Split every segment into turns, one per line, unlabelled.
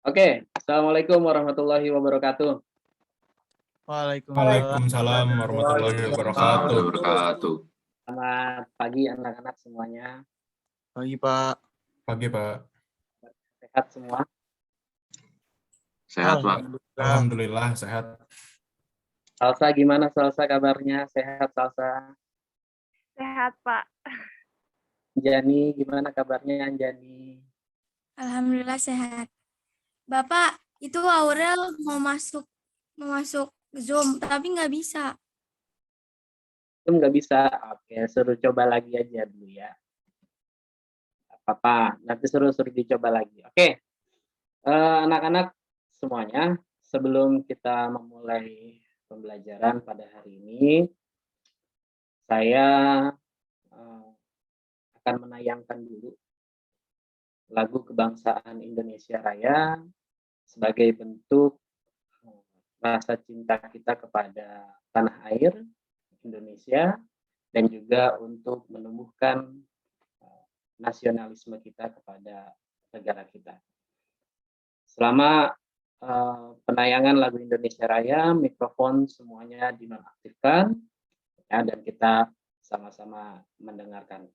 Oke, Assalamualaikum warahmatullahi wabarakatuh.
Waalaikumsalam
Waalaikumsalam warahmatullahi wabarakatuh.
Selamat pagi anak-anak semuanya.
Pagi, Pak.
Pagi, Pak.
Sehat semua?
Sehat, Pak.
Alhamdulillah sehat.
Salsa gimana Salsa kabarnya? Sehat Salsa?
Sehat, Pak.
Anjani gimana kabarnya Anjani?
Alhamdulillah sehat. Bapak, itu Aurel mau masuk Zoom, tapi nggak bisa.
Itu nggak bisa. Oke, suruh coba lagi aja dulu ya. Apa-apa, nanti suruh dicoba lagi. Oke, anak-anak semuanya, sebelum kita memulai pembelajaran pada hari ini, saya akan menayangkan dulu lagu kebangsaan Indonesia Raya sebagai bentuk rasa cinta kita kepada tanah air Indonesia dan juga untuk menumbuhkan nasionalisme kita kepada negara kita. Selama penayangan lagu Indonesia Raya, mikrofon semuanya dinonaktifkan ya, dan kita sama-sama mendengarkan.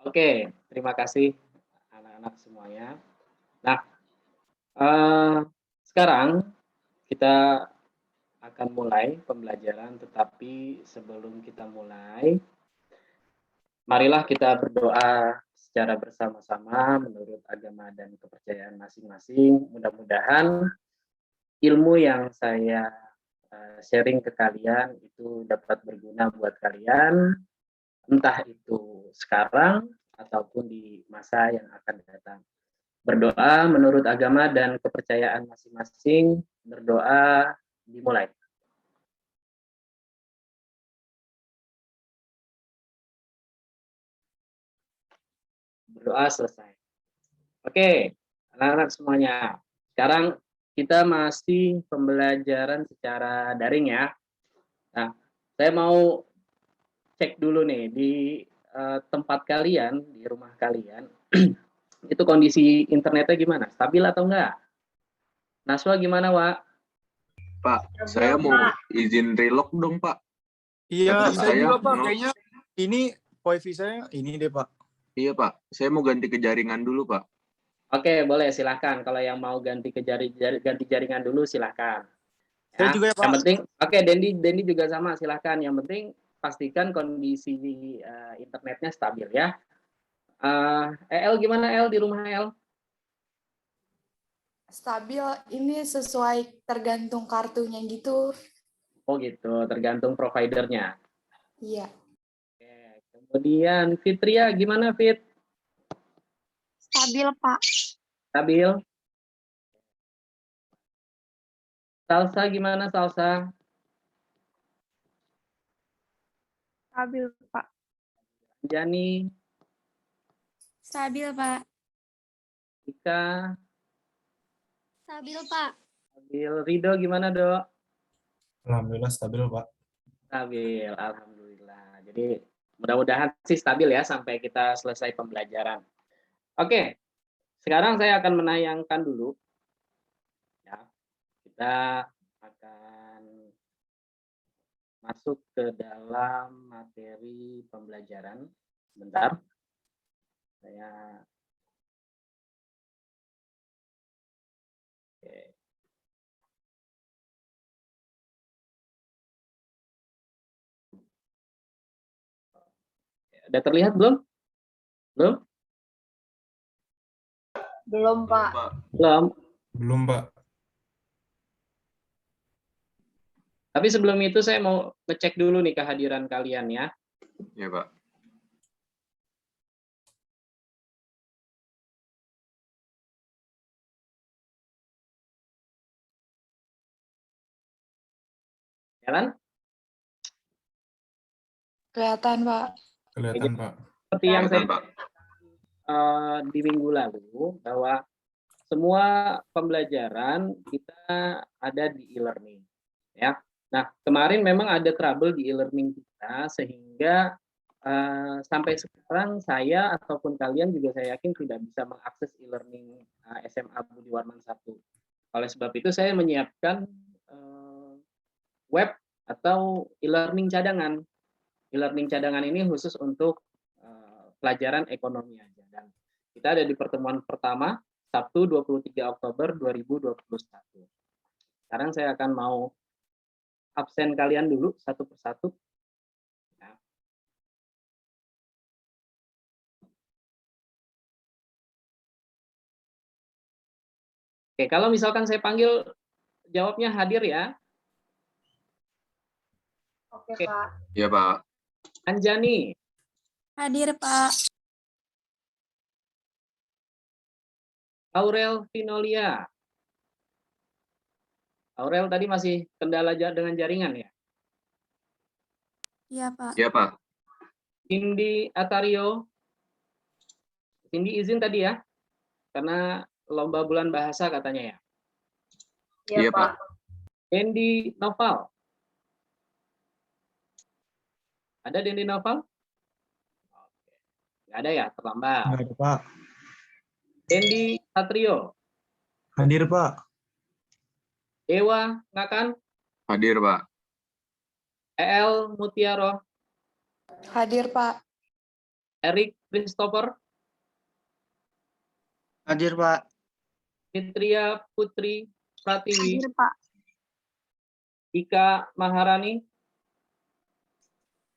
Oke, terima kasih anak-anak semuanya. Nah, sekarang kita akan mulai pembelajaran, tetapi sebelum kita mulai, marilah kita berdoa secara bersama-sama menurut agama dan kepercayaan masing-masing. Mudah-mudahan ilmu yang saya sharing ke kalian itu dapat berguna buat kalian, entah itu sekarang ataupun di masa yang akan datang. Berdoa menurut agama dan kepercayaan masing-masing. Berdoa dimulai. Berdoa selesai. Oke, anak-anak semuanya. Sekarang kita masih pembelajaran secara daring ya. Nah, saya mau cek dulu nih di tempat kalian, di rumah kalian, itu kondisi internetnya gimana? Stabil atau enggak? Naswa gimana, Wak?
Pak, saya mau izin relog dong, Pak.
Iya,
Kata
saya juga, Pak.
mau-
Kayaknya ini wifi saya ini deh, Pak.
Iya, Pak. Saya mau ganti ke jaringan dulu, Pak.
Oke, boleh silahkan. Kalau yang mau ganti jaringan dulu silahkan.
Saya juga ya, Pak.
Yang penting, oke, Dendi juga sama, silahkan. Yang penting pastikan kondisi internetnya stabil ya. El gimana El di rumah El?
Stabil ini sesuai tergantung kartunya gitu.
Oh gitu, tergantung providernya.
Iya.
Oke. Kemudian Fitria gimana Fit?
Stabil, Pak.
Stabil? Salsa gimana Salsa?
Stabil, Pak.
Jani,
Stabil, Pak.
Ika,
Stabil, Pak.
stabil. Rido gimana Dok?
Alhamdulillah stabil, Pak.
Stabil, alhamdulillah. Jadi mudah-mudahan sih stabil ya sampai kita selesai pembelajaran. Oke, sekarang saya akan menayangkan dulu. Ya, kita akan masuk ke dalam materi pembelajaran. Bentar, saya. Oke. Udah terlihat belum? Belum?
Belum, Pak.
Belum.
Belum, Pak.
Tapi sebelum itu saya mau ngecek dulu nih kehadiran kalian ya.
Ya, Pak.
Jalan?
Kelihatan, Pak.
Kelihatan, Pak.
Seperti yang saya
Kelihatan, Pak.
di minggu lalu bahwa semua pembelajaran kita ada di e-learning ya. Nah, kemarin memang ada trouble di e-learning kita sehingga sampai sekarang saya ataupun kalian juga saya yakin tidak bisa mengakses e-learning SMA Budi Warman 1. Oleh sebab itu saya menyiapkan web atau e-learning cadangan. E-learning cadangan ini khusus untuk pelajaran ekonomi aja. Dan kita ada di pertemuan pertama Sabtu 23 Oktober 2021. Sekarang saya akan mau absen kalian dulu satu persatu. Ya. Oke, kalau misalkan saya panggil jawabnya hadir ya.
Oke, Pak.
Ya, Pak.
Hadir,
Anjani,
Pak.
Aurel Vinolia. Aurel tadi masih kendala dengan jaringan ya.
Iya, Pak.
Ya, Pak.
Cindy Atario. Cindy izin tadi ya. Karena lomba bulan bahasa katanya ya.
Iya, Pak.
Dendi Noval. Ada Dendi Noval? Oke. Nggak ada ya, terlambat.
Nggak ada, Pak.
Dendi Satrio.
Hadir, Pak.
Dewa Ngakan.
Hadir, Pak.
El Mutiaro.
Hadir, Pak.
Erik Christopher.
Hadir, Pak.
Fitria Putri Pratiwi.
Hadir, Pak.
Ika Maharani.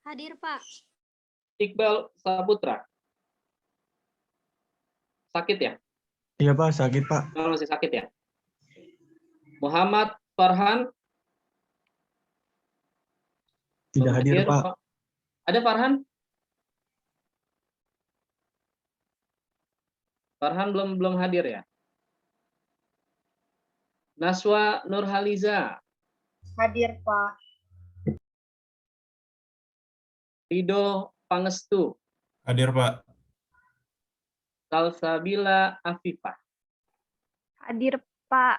Hadir, Pak.
Iqbal Saputra. Sakit ya?
Iya, Pak. Sakit, Pak.
Oh, masih sakit ya? Muhammad Farhan.
Tidak hadir, Pak.
Oh, ada Farhan? Farhan belum hadir ya? Naswa Nurhaliza.
Hadir, Pak.
Rido Pangestu.
Hadir, Pak.
Salsabila Afifah.
Hadir, Pak.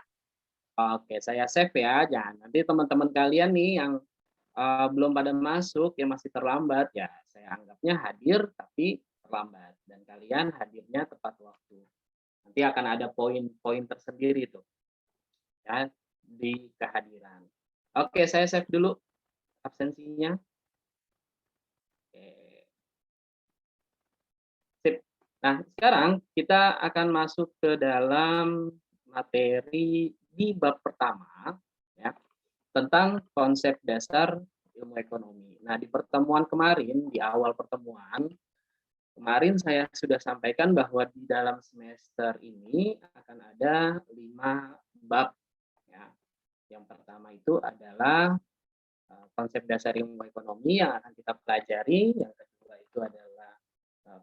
Oke, saya save ya. Jangan nanti teman-teman kalian nih yang belum pada masuk, yang masih terlambat, ya saya anggapnya hadir tapi terlambat. Dan kalian hadirnya tepat waktu. Nanti akan ada poin-poin tersendiri tuh ya di kehadiran. Oke, saya save dulu absensinya. Oke. Sip. Nah, sekarang kita akan masuk ke dalam materi di bab pertama ya. tentang konsep dasar ilmu ekonomi. Nah, di pertemuan kemarin, di awal pertemuan, kemarin saya sudah sampaikan bahwa di dalam semester ini akan ada 5 bab. Ya. Yang pertama itu adalah konsep dasar ilmu ekonomi yang akan kita pelajari. Yang kedua itu adalah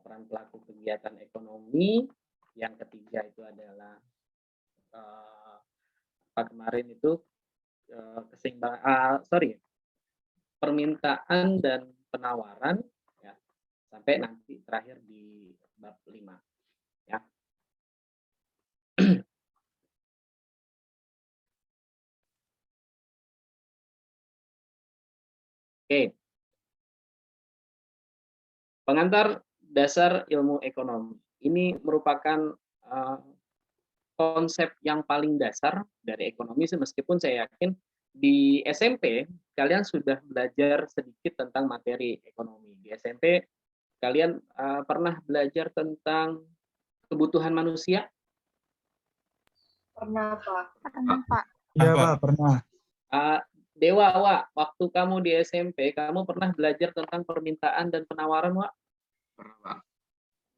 peran pelaku kegiatan ekonomi. Yang ketiga itu adalah kemarin itu permintaan dan penawaran, ya, sampai nanti terakhir di bab 5. Ya. Oke. Pengantar dasar ilmu ekonomi. Ini merupakan konsep yang paling dasar dari ekonomi, meskipun saya yakin di SMP kalian sudah belajar sedikit tentang materi ekonomi. Di SMP kalian pernah belajar tentang kebutuhan manusia?
Pernah, Pak.
Pernah, Pak.
Iya,
Apa?
Pak, pernah.
Dewa, Wak, waktu kamu di SMP, kamu pernah belajar tentang permintaan dan penawaran, Wak?
Pernah, Pak.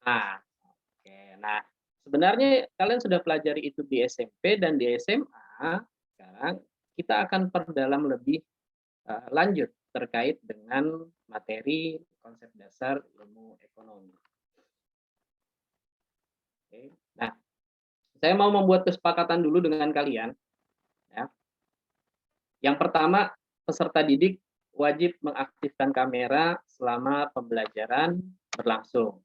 Nah, oke. Nah, sebenarnya kalian sudah pelajari itu di SMP dan di SMA. Sekarang kita akan perdalam lebih lanjut terkait dengan materi konsep dasar ilmu ekonomi. Oke. Nah, saya mau membuat kesepakatan dulu dengan kalian. Ya. Yang pertama, peserta didik wajib mengaktifkan kamera selama pembelajaran berlangsung.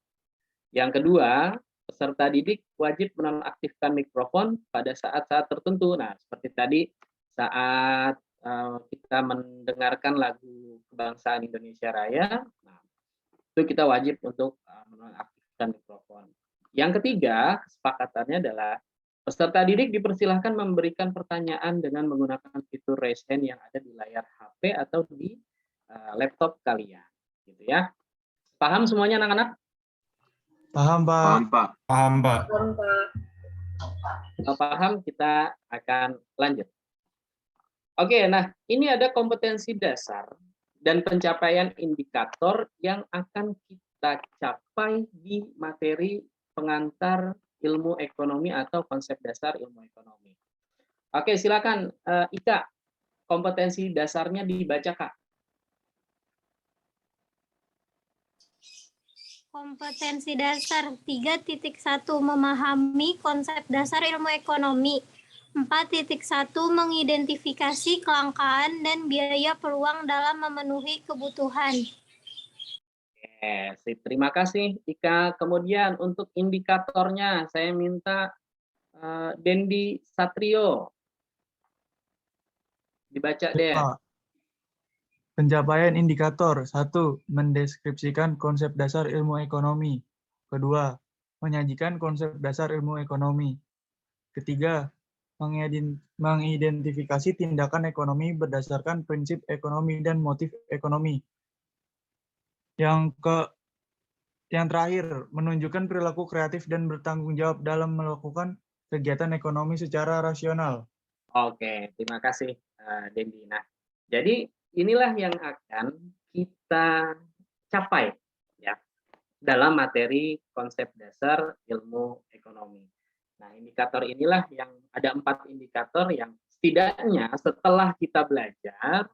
Yang kedua, peserta didik wajib menonaktifkan mikrofon pada saat-saat tertentu. Nah, seperti tadi saat kita mendengarkan lagu Kebangsaan Indonesia Raya, nah, itu kita wajib untuk menonaktifkan mikrofon. Yang ketiga, kesepakatannya adalah peserta didik dipersilahkan memberikan pertanyaan dengan menggunakan fitur raise hand yang ada di layar HP atau di laptop kalian, gitu ya. Paham semuanya anak-anak?
Paham, Pak.
Paham, Pak.
Paham, Pak.
Paham, Pak.
Kalau paham, kita akan lanjut. Oke, nah ini ada kompetensi dasar dan pencapaian indikator yang akan kita capai di materi pengantar ilmu ekonomi atau konsep dasar ilmu ekonomi. Oke, silakan Ika, kompetensi dasarnya dibaca, Kak.
Kompetensi dasar 3.1 memahami konsep dasar ilmu ekonomi. 4.1 mengidentifikasi kelangkaan dan biaya peluang dalam memenuhi kebutuhan.
Sip. Terima kasih Ika. Kemudian untuk indikatornya saya minta Dendi Satrio. Dibaca deh.
Pak. Pencapaian indikator. 1. Mendeskripsikan konsep dasar ilmu ekonomi. Kedua, menyajikan konsep dasar ilmu ekonomi. Ketiga, mengidentifikasi tindakan ekonomi berdasarkan prinsip ekonomi dan motif ekonomi. Yang terakhir, menunjukkan perilaku kreatif dan bertanggung jawab dalam melakukan kegiatan ekonomi secara rasional.
Oke, terima kasih Dendi. Nah, jadi inilah yang akan kita capai ya dalam materi konsep dasar ilmu ekonomi. Nah, indikator inilah yang ada 4 indikator yang setidaknya setelah kita belajar,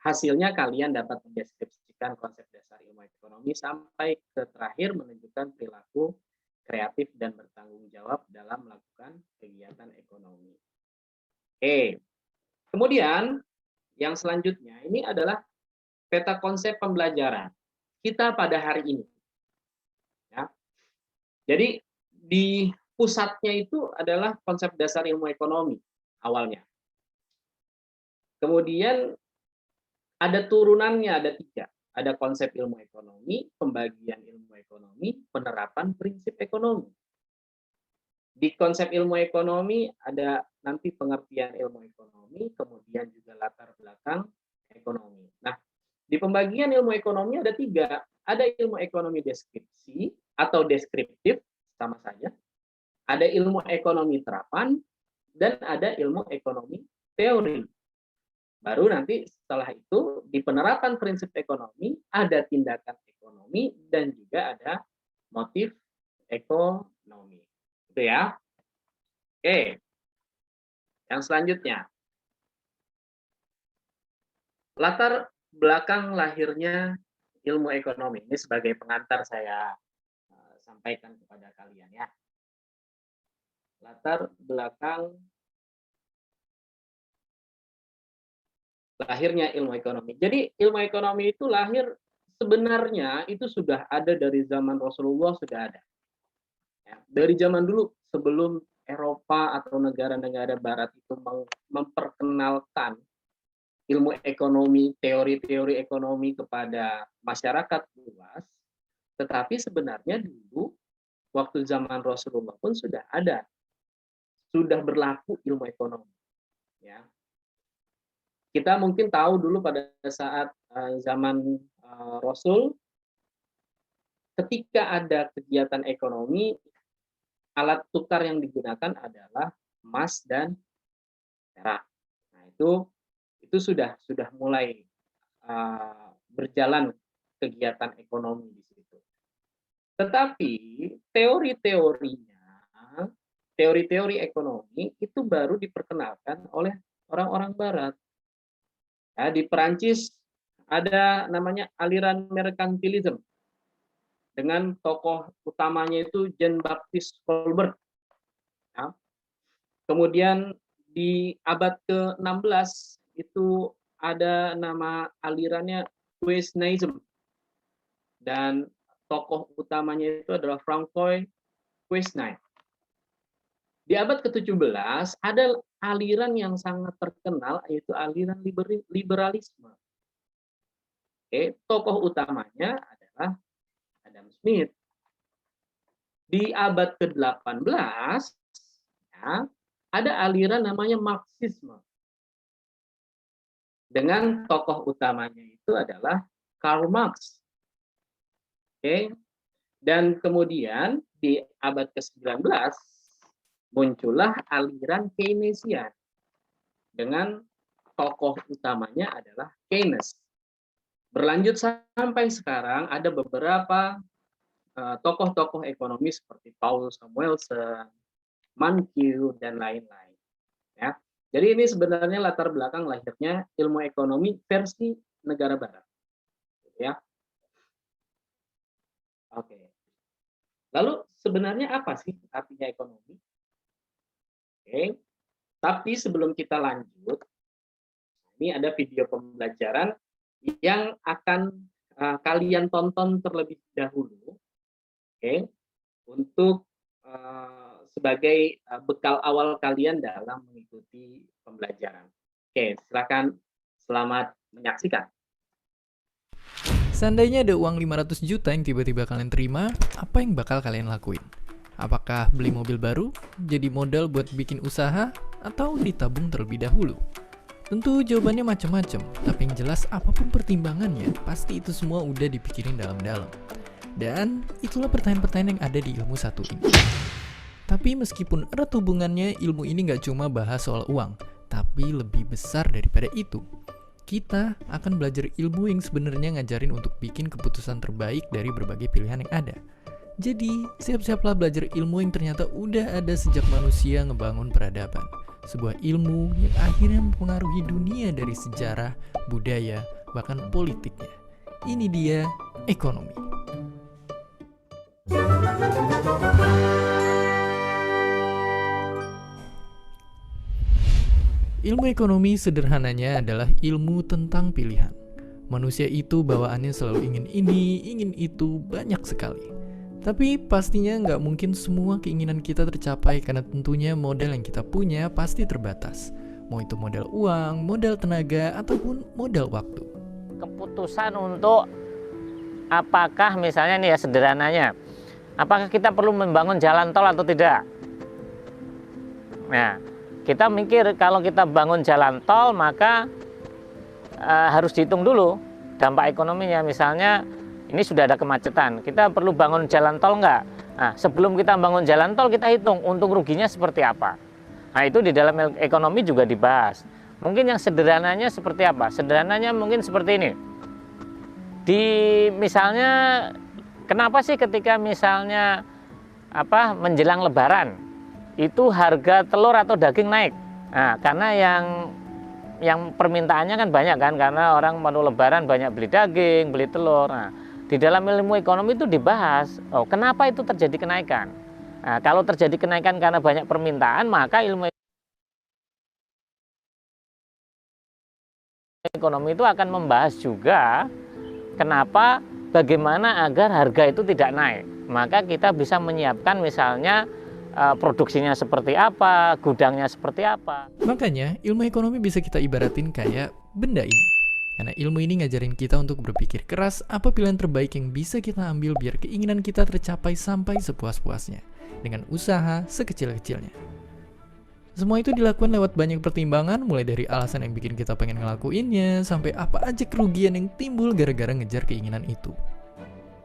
hasilnya kalian dapat mendeskripsikan konsep dasar ilmu ekonomi sampai ke terakhir menunjukkan perilaku kreatif dan bertanggung jawab dalam melakukan kegiatan ekonomi. Oke, kemudian yang selanjutnya ini adalah peta konsep pembelajaran kita pada hari ini. Ya. Jadi di pusatnya itu adalah konsep dasar ilmu ekonomi awalnya. Kemudian ada turunannya, ada 3. Ada konsep ilmu ekonomi, pembagian ilmu ekonomi, penerapan prinsip ekonomi. Di konsep ilmu ekonomi ada nanti pengertian ilmu ekonomi, kemudian juga latar belakang ekonomi. Nah, di pembagian ilmu ekonomi ada 3. Ada ilmu ekonomi deskripsi atau deskriptif, sama saja. Ada ilmu ekonomi terapan, dan ada ilmu ekonomi teori. Baru nanti setelah itu di penerapan prinsip ekonomi ada tindakan ekonomi dan juga ada motif ekonomi. Itu ya. Oke. Yang selanjutnya. Latar belakang lahirnya ilmu ekonomi. Ini sebagai pengantar saya sampaikan kepada kalian ya. Latar belakang lahirnya ilmu ekonomi. Jadi ilmu ekonomi itu lahir sebenarnya itu sudah ada dari zaman Rasulullah, sudah ada. Ya, dari zaman dulu sebelum Eropa atau negara-negara Barat itu memperkenalkan ilmu ekonomi, teori-teori ekonomi kepada masyarakat luas, tetapi sebenarnya dulu waktu zaman Rasulullah pun sudah ada, sudah berlaku ilmu ekonomi. Ya. Kita mungkin tahu dulu pada saat zaman Rasul, ketika ada kegiatan ekonomi, alat tukar yang digunakan adalah emas dan perak. Nah, itu sudah mulai berjalan kegiatan ekonomi di situ. Tetapi teori-teori ekonomi itu baru diperkenalkan oleh orang-orang Barat. Ya, di Perancis ada namanya aliran merkantilisme dengan tokoh utamanya itu Jean-Baptiste Colbert. Ya. Kemudian di abad ke-16 itu ada nama alirannya Queensneism dan tokoh utamanya itu adalah Francois Quesnay. Di abad ke-17 ada aliran yang sangat terkenal yaitu aliran liberalisme. Oke, tokoh utamanya adalah Adam Smith. Di abad ke-18 ya, ada aliran namanya Marxisme. Dengan tokoh utamanya itu adalah Karl Marx. Oke. Dan kemudian di abad ke-19 muncullah aliran Keynesian dengan tokoh utamanya adalah Keynes. Berlanjut sampai sekarang ada beberapa tokoh-tokoh ekonomi seperti Paul Samuelson, Mankiw dan lain-lain. Ya. Jadi ini sebenarnya latar belakang lahirnya ilmu ekonomi versi negara Barat. Ya. Oke. Lalu sebenarnya apa sih artinya ekonomi? Oke. Tapi sebelum kita lanjut, ini ada video pembelajaran yang akan kalian tonton terlebih dahulu. Oke. Untuk sebagai bekal awal kalian dalam mengikuti pembelajaran. Oke, silakan, selamat menyaksikan.
Seandainya ada uang 500 juta yang tiba-tiba kalian terima, apa yang bakal kalian lakuin? Apakah beli mobil baru, jadi modal buat bikin usaha, atau ditabung terlebih dahulu? Tentu jawabannya macam-macam, tapi yang jelas apapun pertimbangannya, pasti itu semua udah dipikirin dalam-dalam. Dan itulah pertanyaan-pertanyaan yang ada di ilmu satu ini. Tapi meskipun erat hubungannya, ilmu ini nggak cuma bahas soal uang, tapi lebih besar daripada itu. Kita akan belajar ilmu yang sebenarnya ngajarin untuk bikin keputusan terbaik dari berbagai pilihan yang ada. Jadi, siap-siaplah belajar ilmu yang ternyata udah ada sejak manusia ngebangun peradaban. Sebuah ilmu yang akhirnya mempengaruhi dunia dari sejarah, budaya, bahkan politiknya. Ini dia ekonomi. Ilmu ekonomi sederhananya adalah ilmu tentang pilihan. Manusia itu bawaannya selalu ingin ini, ingin itu, banyak sekali. Tapi pastinya nggak mungkin semua keinginan kita tercapai karena tentunya modal yang kita punya pasti terbatas. Mau itu modal uang, modal tenaga, ataupun modal waktu.
Keputusan untuk apakah misalnya nih ya sederhananya, apakah kita perlu membangun jalan tol atau tidak? Nah, kita mikir kalau kita bangun jalan tol maka harus dihitung dulu dampak ekonominya. Misalnya ini sudah ada kemacetan, kita perlu bangun jalan tol enggak? Nah, sebelum kita bangun jalan tol kita hitung untung ruginya seperti apa. Nah, itu di dalam ekonomi juga dibahas. Mungkin yang sederhananya seperti apa? Sederhananya mungkin seperti ini. Misalnya kenapa sih ketika misalnya menjelang Lebaran itu harga telur atau daging naik? Nah, karena yang permintaannya kan banyak kan, karena orang mau Lebaran banyak beli daging, beli telur. Nah, di dalam ilmu ekonomi itu dibahas, kenapa itu terjadi kenaikan? Nah, kalau terjadi kenaikan karena banyak permintaan, maka ilmu ekonomi itu akan membahas juga kenapa, bagaimana agar harga itu tidak naik. Maka kita bisa menyiapkan misalnya produksinya seperti apa, gudangnya seperti apa.
Makanya ilmu ekonomi bisa kita ibaratin kayak benda ini. Karena ilmu ini ngajarin kita untuk berpikir keras apa pilihan terbaik yang bisa kita ambil biar keinginan kita tercapai sampai sepuas-puasnya. Dengan usaha sekecil-kecilnya. Semua itu dilakukan lewat banyak pertimbangan, mulai dari alasan yang bikin kita pengen ngelakuinnya, sampai apa aja kerugian yang timbul gara-gara ngejar keinginan itu.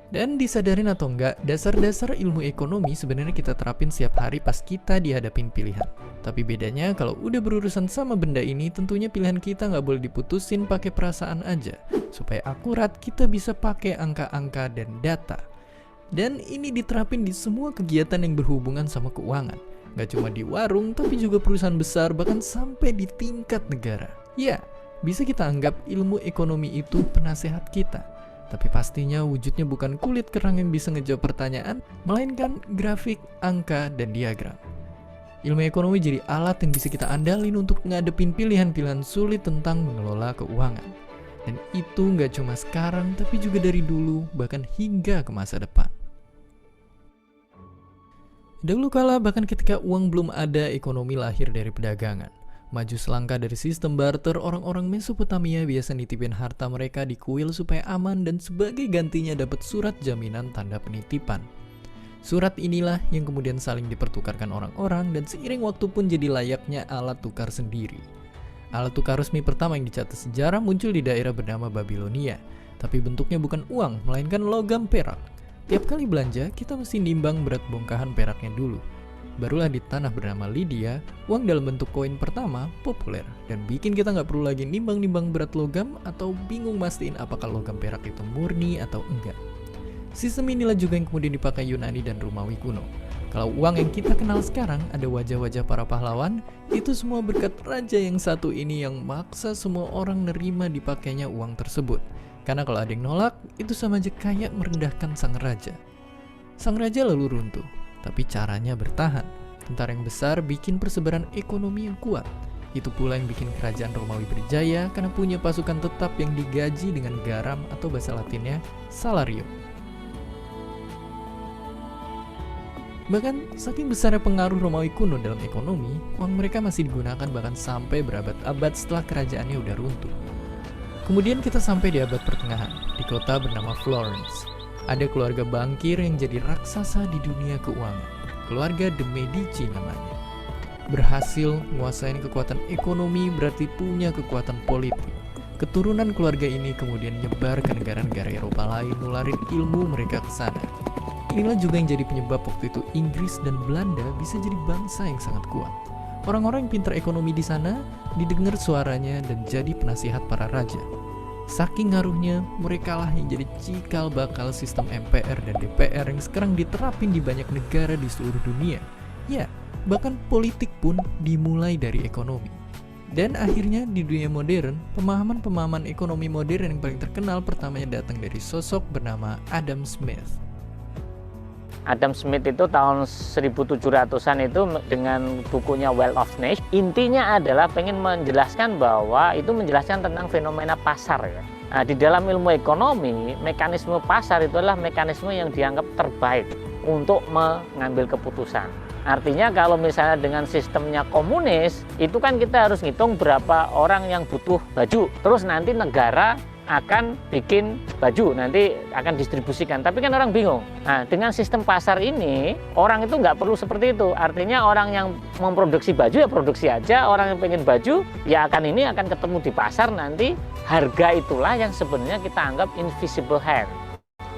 Dan disadarin atau enggak, dasar-dasar ilmu ekonomi sebenarnya kita terapin setiap hari pas kita dihadapin pilihan. Tapi bedanya kalau udah berurusan sama benda ini, tentunya pilihan kita nggak boleh diputusin pakai perasaan aja. Supaya akurat, kita bisa pakai angka-angka dan data. Dan ini diterapin di semua kegiatan yang berhubungan sama keuangan. Gak cuma di warung, tapi juga perusahaan besar, bahkan sampai di tingkat negara. Ya, bisa kita anggap ilmu ekonomi itu penasehat kita. Tapi pastinya wujudnya bukan kulit kerang yang bisa ngejawab pertanyaan, melainkan grafik, angka, dan diagram. Ilmu ekonomi jadi alat yang bisa kita andalin untuk ngadepin pilihan-pilihan sulit tentang mengelola keuangan. Dan itu gak cuma sekarang, tapi juga dari dulu, bahkan hingga ke masa depan. Dahulu kala, bahkan ketika uang belum ada, ekonomi lahir dari perdagangan. Maju selangkah dari sistem barter, orang-orang Mesopotamia biasa nitipin harta mereka di kuil supaya aman dan sebagai gantinya dapat surat jaminan tanda penitipan. Surat inilah yang kemudian saling dipertukarkan orang-orang dan seiring waktu pun jadi layaknya alat tukar sendiri. Alat tukar resmi pertama yang dicatat sejarah muncul di daerah bernama Babilonia, tapi bentuknya bukan uang, melainkan logam perak. Tiap kali belanja, kita mesti nimbang berat bongkahan peraknya dulu. Barulah di tanah bernama Lydia, uang dalam bentuk koin pertama populer dan bikin kita nggak perlu lagi nimbang-nimbang berat logam atau bingung mastiin apakah logam perak itu murni atau enggak. Sistem inilah juga yang kemudian dipakai Yunani dan Romawi kuno. Kalau uang yang kita kenal sekarang ada wajah-wajah para pahlawan, itu semua berkat raja yang satu ini yang maksa semua orang nerima dipakainya uang tersebut. Karena kalau ada yang nolak, itu sama aja kayak merendahkan sang raja. Sang raja lalu runtuh, tapi caranya bertahan. Tentara yang besar bikin persebaran ekonomi yang kuat. Itu pula yang bikin kerajaan Romawi berjaya karena punya pasukan tetap yang digaji dengan garam atau bahasa latinnya salarium. Bahkan saking besarnya pengaruh Romawi kuno dalam ekonomi, uang mereka masih digunakan bahkan sampai berabad-abad setelah kerajaannya udah runtuh. Kemudian kita sampai di abad pertengahan, di kota bernama Florence. Ada keluarga bankir yang jadi raksasa di dunia keuangan. Keluarga de Medici namanya. Berhasil menguasai kekuatan ekonomi berarti punya kekuatan politik. Keturunan keluarga ini kemudian nyebar ke negara-negara Eropa lain, nularin ilmu mereka ke sana. Inilah juga yang jadi penyebab waktu itu Inggris dan Belanda bisa jadi bangsa yang sangat kuat. Orang-orang yang pintar ekonomi di sana didengar suaranya dan jadi penasihat para raja. Saking ngaruhnya, mereka lah yang jadi cikal bakal sistem MPR dan DPR yang sekarang diterapin di banyak negara di seluruh dunia. Ya, bahkan politik pun dimulai dari ekonomi. Dan akhirnya di dunia modern, pemahaman-pemahaman ekonomi modern yang paling terkenal pertamanya datang dari sosok bernama Adam Smith.
Adam Smith itu tahun 1700-an itu dengan bukunya Wealth of Nations, intinya adalah pengen menjelaskan bahwa itu menjelaskan tentang fenomena pasar ya. Nah, di dalam ilmu ekonomi, mekanisme pasar itu adalah mekanisme yang dianggap terbaik untuk mengambil keputusan. Artinya kalau misalnya dengan sistemnya komunis, itu kan kita harus ngitung berapa orang yang butuh baju. Terus nanti negara akan bikin baju, nanti akan distribusikan. Tapi kan orang bingung. Nah, dengan sistem pasar ini, orang itu nggak perlu seperti itu. Artinya orang yang memproduksi baju ya produksi aja, orang yang pengen baju ya akan ketemu di pasar nanti. Harga itulah yang sebenarnya kita anggap invisible hand.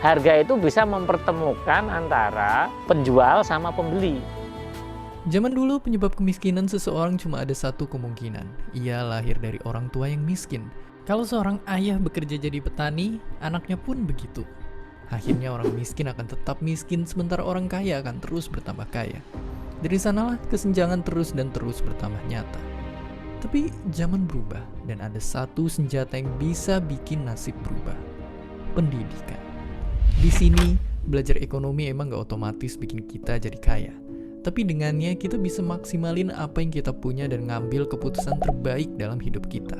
Harga itu bisa mempertemukan antara penjual sama pembeli.
Zaman dulu penyebab kemiskinan seseorang cuma ada satu kemungkinan. Ia lahir dari orang tua yang miskin. Kalau seorang ayah bekerja jadi petani, anaknya pun begitu. Akhirnya orang miskin akan tetap miskin, sementara orang kaya akan terus bertambah kaya. Dari sanalah kesenjangan terus dan terus bertambah nyata. Tapi zaman berubah dan ada satu senjata yang bisa bikin nasib berubah. Pendidikan. Di sini, belajar ekonomi emang gak otomatis bikin kita jadi kaya. Tapi dengannya kita bisa maksimalin apa yang kita punya dan ngambil keputusan terbaik dalam hidup kita.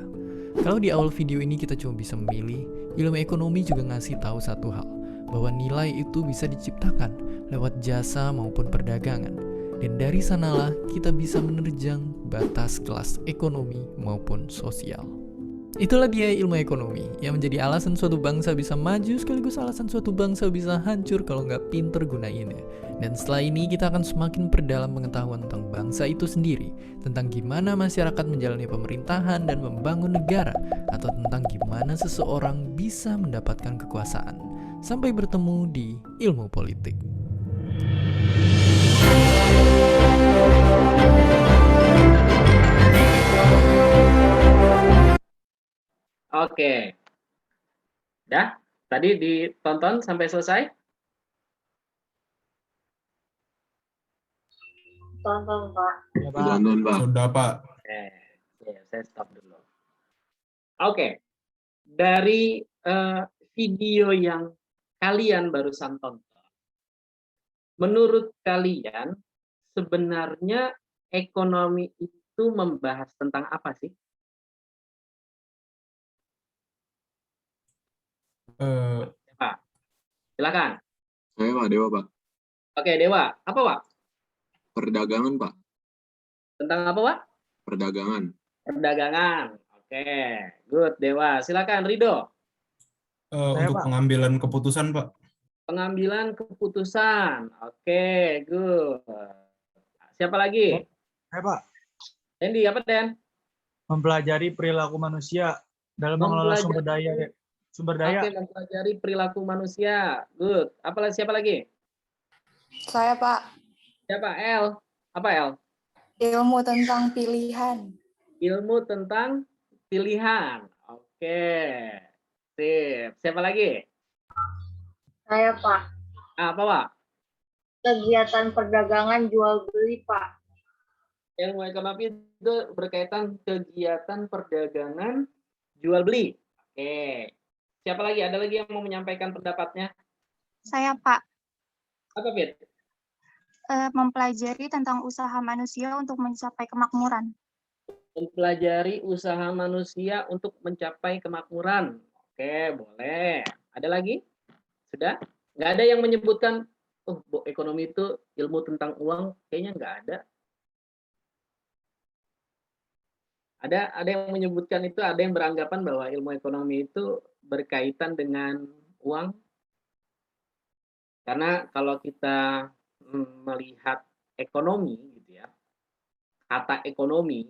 Kalau di awal video ini kita cuma bisa memilih, ilmu ekonomi juga ngasih tahu satu hal, bahwa nilai itu bisa diciptakan lewat jasa maupun perdagangan. Dan dari sanalah kita bisa menerjang batas kelas ekonomi maupun sosial. Itulah dia ilmu ekonomi yang menjadi alasan suatu bangsa bisa maju sekaligus alasan suatu bangsa bisa hancur kalau nggak pinter gunainnya. Dan setelah ini kita akan semakin perdalam pengetahuan tentang bangsa itu sendiri, tentang gimana masyarakat menjalani pemerintahan dan membangun negara, atau tentang gimana seseorang bisa mendapatkan kekuasaan. Sampai bertemu di ilmu politik.
Oke. Dah? Tadi ditonton sampai selesai?
Tonton, Pak.
Ya, Pak.
Tonton, Pak.
Sudah, Pak.
Oke. Saya stop dulu. Oke. Dari video yang kalian barusan tonton, menurut kalian sebenarnya ekonomi itu membahas tentang apa sih? Pak, silakan.
Saya Pak Dewa, Pak.
Oke, Dewa. Apa, Pak?
Perdagangan, Pak.
Tentang apa, Pak?
Perdagangan.
Perdagangan. Oke, good, Dewa. Silakan, Rido.
Saya,
Untuk
Pak.
pengambilan keputusan, Pak.
Pengambilan keputusan. Oke, good. Siapa lagi?
Saya, Pak.
Dendi, apa, Den?
Mempelajari perilaku manusia dalam mengelola sumber daya.
Oke, mempelajari perilaku manusia. Good. Siapa lagi?
Saya, Pak.
Siapa? El. Apa, El?
Ilmu tentang pilihan.
Ilmu tentang pilihan. Oke. Sip. Siapa lagi?
Saya, Pak.
Apa, Pak?
Kegiatan perdagangan jual beli, Pak.
Ilmu ekonomi itu berkaitan kegiatan perdagangan jual beli. Oke. Siapa lagi? Ada lagi yang mau menyampaikan pendapatnya?
Saya, Pak.
Apa, Fit?
Mempelajari tentang usaha manusia untuk mencapai kemakmuran.
Mempelajari usaha manusia untuk mencapai kemakmuran. Oke, boleh. Ada lagi? Sudah? Nggak ada yang menyebutkan, oh, ekonomi itu ilmu tentang uang? Kayaknya nggak ada. Ada yang menyebutkan itu, ada yang beranggapan bahwa ilmu ekonomi itu berkaitan dengan uang. Karena kalau kita melihat ekonomi, gitu ya, kata ekonomi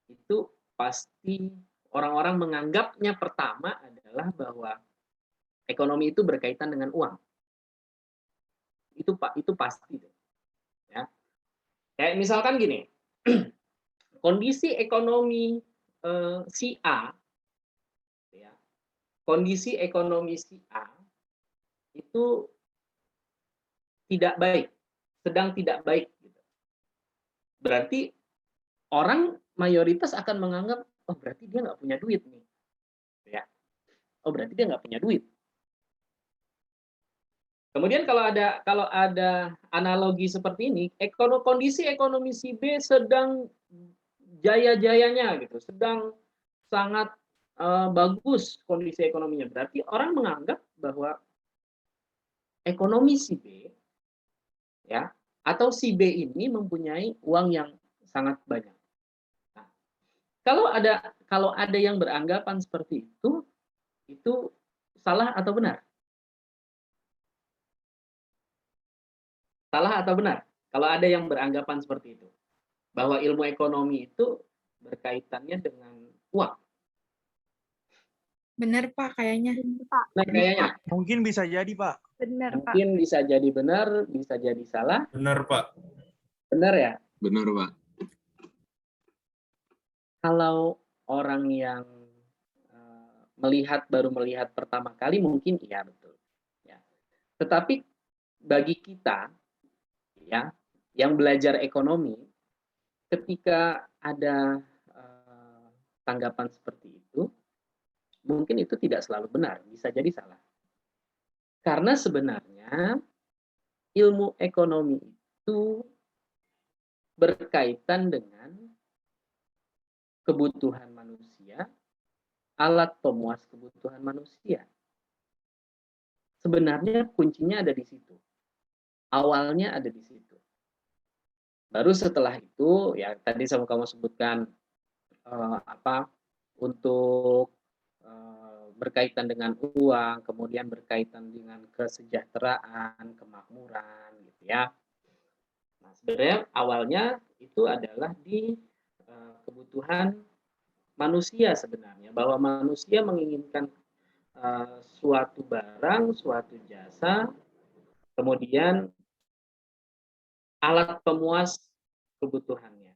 itu pasti orang-orang menganggapnya pertama adalah bahwa ekonomi itu berkaitan dengan uang. Itu pasti, ya. Kayak misalkan gini, kondisi ekonomi si A, ya, kondisi ekonomi si A itu tidak baik, sedang tidak baik. Gitu. Berarti orang mayoritas akan menganggap, oh berarti dia nggak punya duit nih, ya. Oh berarti dia nggak punya duit. Kemudian kalau ada analogi seperti ini, kondisi ekonomi si B sedang jaya-jayanya gitu, sedang sangat bagus kondisi ekonominya. Berarti orang menganggap bahwa ekonomi si B, ya, atau si B ini mempunyai uang yang sangat banyak. Nah, kalau ada yang beranggapan seperti itu salah atau benar? Salah atau benar? Kalau ada yang beranggapan seperti itu, bahwa ilmu ekonomi itu berkaitannya dengan uang.
Benar, Pak, kayaknya.
Nah, kayaknya.
Mungkin bisa jadi, Pak.
Benar, Pak.
Mungkin bisa jadi benar, bisa jadi salah.
Benar, Pak.
Benar ya?
Benar, Pak.
Kalau orang yang baru melihat pertama kali mungkin iya betul. Ya. Tetapi bagi kita ya yang belajar ekonomi, ketika ada tanggapan seperti itu, mungkin itu tidak selalu benar, bisa jadi salah. Karena sebenarnya ilmu ekonomi itu berkaitan dengan kebutuhan manusia, alat pemuas kebutuhan manusia. Sebenarnya kuncinya ada di situ. Awalnya ada di situ. Baru setelah itu, ya tadi sama kamu sebutkan untuk berkaitan dengan uang, kemudian berkaitan dengan kesejahteraan, kemakmuran, gitu ya. Nah, sebenarnya awalnya itu adalah di kebutuhan manusia sebenarnya, bahwa manusia menginginkan suatu barang, suatu jasa, kemudian alat pemuas kebutuhannya.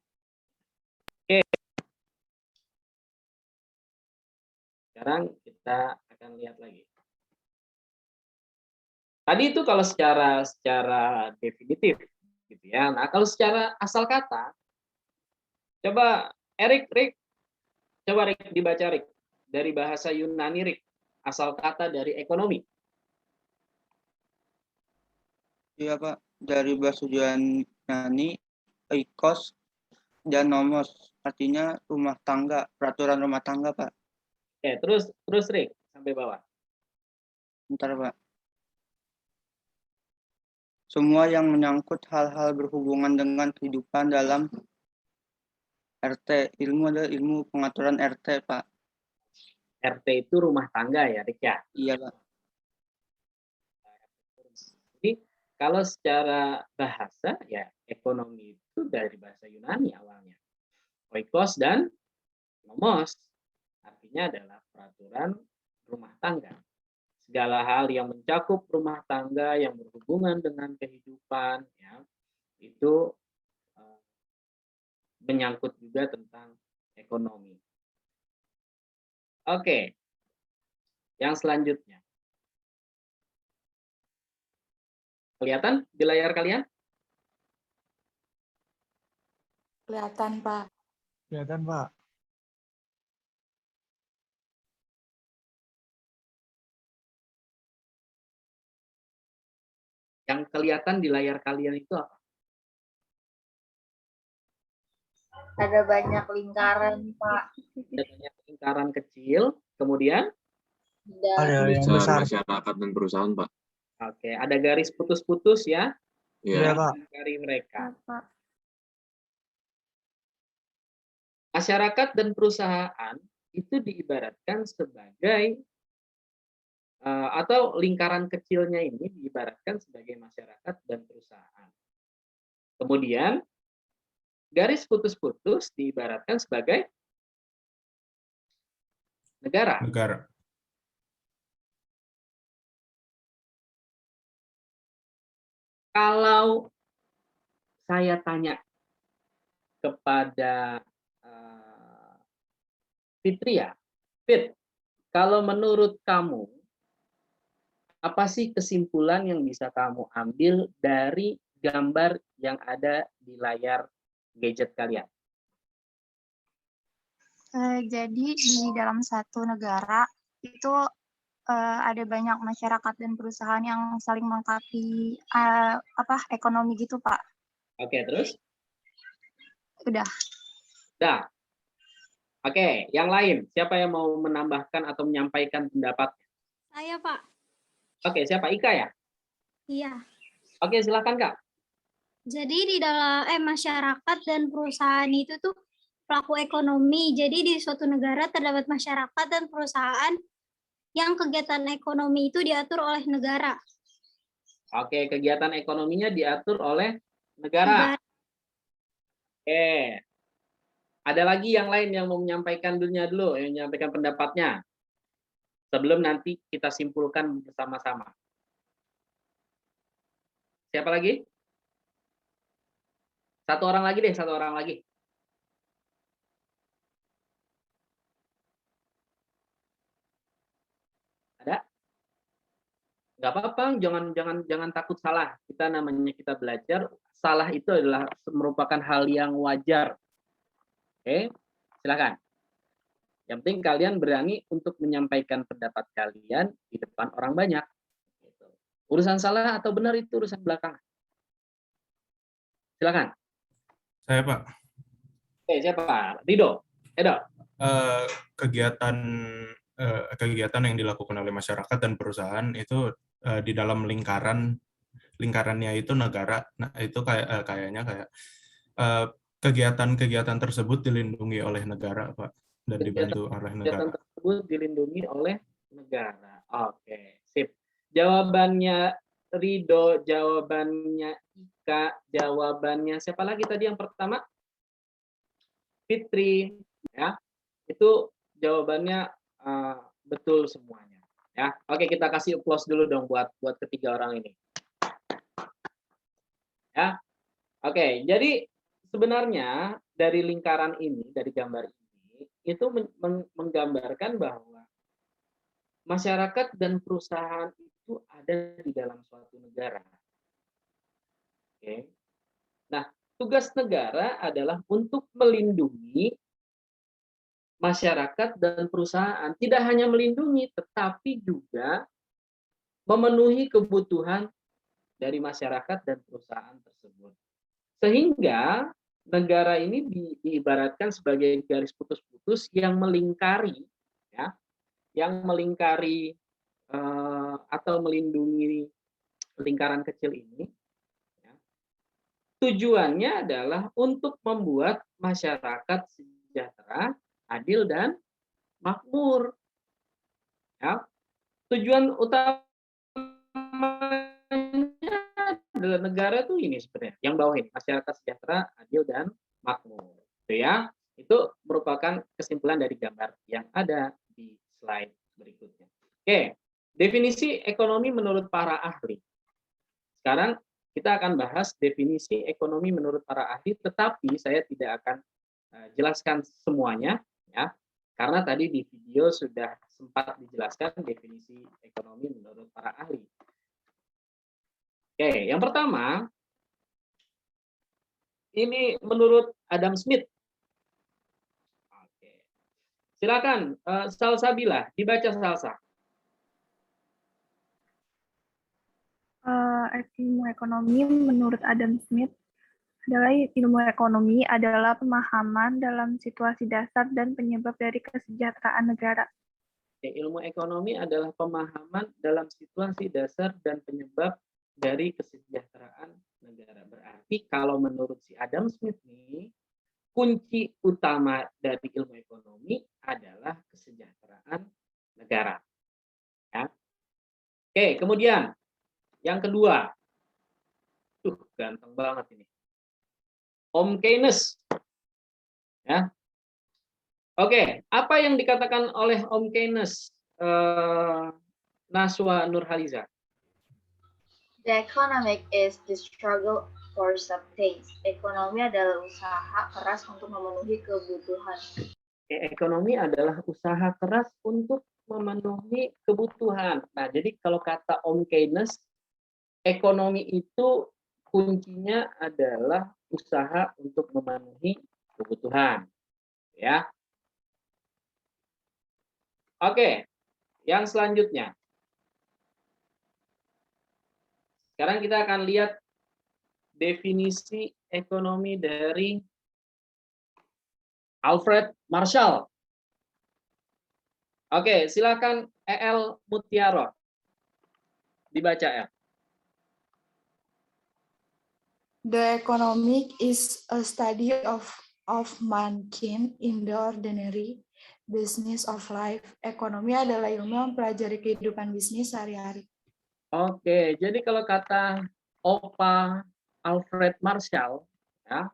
Oke. Sekarang kita akan lihat lagi. Tadi itu kalau secara definitif, gitu ya. Nah, kalau secara asal kata, coba Rick, coba Rick dibaca Rick dari bahasa Yunani Rick, asal kata dari ekonomi.
Iya Pak, dari bahasa Yunani, oikos dan nomos, artinya rumah tangga, peraturan rumah tangga Pak.
Oke, terus Rick sampai bawah.
Bentar Pak. Semua yang menyangkut hal-hal berhubungan dengan kehidupan dalam RT. Ilmu adalah ilmu pengaturan RT Pak.
RT itu rumah tangga ya Rick ya?
Iya Pak.
Jadi kalau secara bahasa ya ekonomi itu dari bahasa Yunani awalnya. Oikos dan nomos. Artinya adalah peraturan rumah tangga. Segala hal yang mencakup rumah tangga yang berhubungan dengan kehidupan, ya, itu menyangkut juga tentang ekonomi. Oke, yang selanjutnya. Kelihatan di layar kalian?
Kelihatan, Pak.
Kelihatan, Pak.
Yang kelihatan di layar kalian itu apa?
Ada banyak lingkaran, Pak.
Ada banyak lingkaran kecil, kemudian?
Ada yang besar.
Masyarakat dan perusahaan, Pak.
Oke, ada garis putus-putus ya?
Iya, Pak.
Dari mereka.
Pak.
Masyarakat dan perusahaan itu diibaratkan sebagai atau lingkaran kecilnya ini diibaratkan sebagai masyarakat dan perusahaan. Kemudian garis putus-putus diibaratkan sebagai negara. Kalau saya tanya kepada Fitria, Fit, kalau menurut kamu, apa sih kesimpulan yang bisa kamu ambil dari gambar yang ada di layar gadget kalian?
Jadi di dalam satu negara itu ada banyak masyarakat dan perusahaan yang saling melengkapi ekonomi gitu, Pak.
Oke, terus?
Udah.
Udah. Oke, yang lain. Siapa yang mau menambahkan atau menyampaikan pendapat?
Saya, Pak.
Oke, siapa? Ika ya?
Iya.
Oke, silakan Kak.
Jadi di dalam masyarakat dan perusahaan itu tuh pelaku ekonomi. Jadi di suatu negara terdapat masyarakat dan perusahaan yang kegiatan ekonomi itu diatur oleh negara.
Oke, kegiatan ekonominya diatur oleh negara. Oke. Ada lagi yang lain yang mau menyampaikan dulu, yang menyampaikan pendapatnya. Sebelum nanti kita simpulkan bersama-sama. Siapa lagi? Satu orang lagi deh, satu orang lagi. Ada? Nggak apa-apa, jangan takut salah. Kita namanya kita belajar, salah itu adalah merupakan hal yang wajar. Oke, silakan. Yang penting kalian berani untuk menyampaikan pendapat kalian di depan orang banyak. Urusan salah atau benar itu urusan belakangan. Silakan.
Saya, Pak.
Oke, siapa? Rido. Edo.
Kegiatan yang dilakukan oleh masyarakat dan perusahaan itu di dalam lingkarannya itu negara. Nah, itu kayaknya kegiatan tersebut dilindungi oleh negara, Pak, dan dibantu oleh
Kegiatan
negara.
tersebut dilindungi oleh negara. Oke, sip. Jawabannya Rido, jawabannya Ika, jawabannya siapa lagi tadi yang pertama? Fitri, ya. Itu jawabannya betul semuanya, ya. Oke, kita kasih applause dulu dong buat ketiga orang ini. Ya. Oke, jadi sebenarnya dari lingkaran ini, dari gambar ini, itu menggambarkan bahwa masyarakat dan perusahaan itu ada di dalam suatu negara. Oke. Nah, tugas negara adalah untuk melindungi masyarakat dan perusahaan. Tidak hanya melindungi, tetapi juga memenuhi kebutuhan dari masyarakat dan perusahaan tersebut. Sehingga negara ini diibaratkan sebagai garis putus-putus yang melingkari, ya, yang melingkari atau melindungi lingkaran kecil ini. Ya. Tujuannya adalah untuk membuat masyarakat sejahtera, adil dan makmur. Ya. Tujuan utamanya adalah negara tuh ini sebenarnya, yang bawah ini, masyarakat sejahtera, adil dan makmur. Itu ya. Itu merupakan kesimpulan dari gambar yang ada di slide berikutnya. Oke, definisi ekonomi menurut para ahli. Sekarang kita akan bahas definisi ekonomi menurut para ahli, tetapi saya tidak akan jelaskan semuanya, ya, karena tadi di video sudah sempat dijelaskan definisi ekonomi menurut para ahli. Oke, yang pertama, ini menurut Adam Smith. Oke, silakan Salsabila, dibaca Salsa.
Ilmu ekonomi menurut Adam Smith adalah ilmu ekonomi adalah pemahaman dalam situasi dasar dan penyebab dari kesejahteraan negara.
Ilmu ekonomi adalah pemahaman dalam situasi dasar dan penyebab dari kesejahteraan negara. Berarti kalau menurut si Adam Smith nih, kunci utama dari ilmu ekonomi adalah kesejahteraan negara. Ya. Oke, kemudian yang kedua, ganteng banget ini, Om Keynes. Ya. Oke, apa yang dikatakan oleh Om Keynes, Naswa Nurhaliza?
The economic is the struggle for substance. Ekonomi adalah usaha keras untuk memenuhi kebutuhan.
Ekonomi adalah usaha keras untuk memenuhi kebutuhan. Nah, jadi kalau kata Om Keynes, ekonomi itu kuncinya adalah usaha untuk memenuhi kebutuhan. Ya. Oke, yang selanjutnya. Sekarang kita akan lihat definisi ekonomi dari Alfred Marshall. Oke, silakan EL Mutiaro. Dibaca, El.
The economic is a study of mankind in the ordinary business of life. Ekonomi adalah ilmu yang mempelajari kehidupan bisnis sehari-hari.
Oke, jadi kalau kata Opa Alfred Marshall, ya,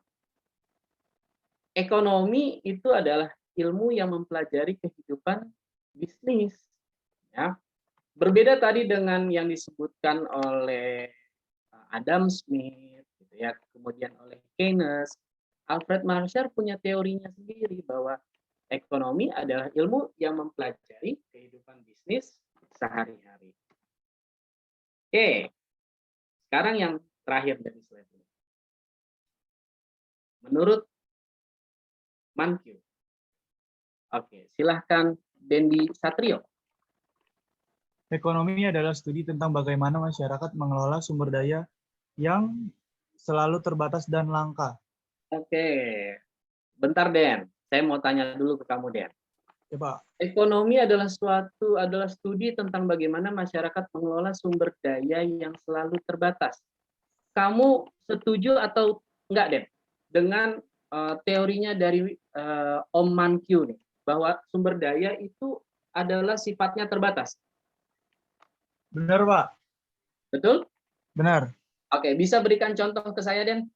ekonomi itu adalah ilmu yang mempelajari kehidupan bisnis. Ya. Berbeda tadi dengan yang disebutkan oleh Adam Smith, gitu gitu ya. Kemudian oleh Keynes, Alfred Marshall punya teorinya sendiri bahwa ekonomi adalah ilmu yang mempelajari kehidupan bisnis sehari-hari. Oke, sekarang yang terakhir dari slide ini. Menurut Mankiw. Oke, silahkan Dendi Satrio.
Ekonomi adalah studi tentang bagaimana masyarakat mengelola sumber daya yang selalu terbatas dan langka.
Oke, bentar Den, saya mau tanya dulu ke kamu Den.
Ya, Pak.
Ekonomi adalah studi tentang bagaimana masyarakat mengelola sumber daya yang selalu terbatas. Kamu setuju atau enggak Den dengan teorinya dari Om Mankiw nih, bahwa sumber daya itu adalah sifatnya terbatas?
Benar, Pak.
Betul?
Benar.
Oke, bisa berikan contoh ke saya Den?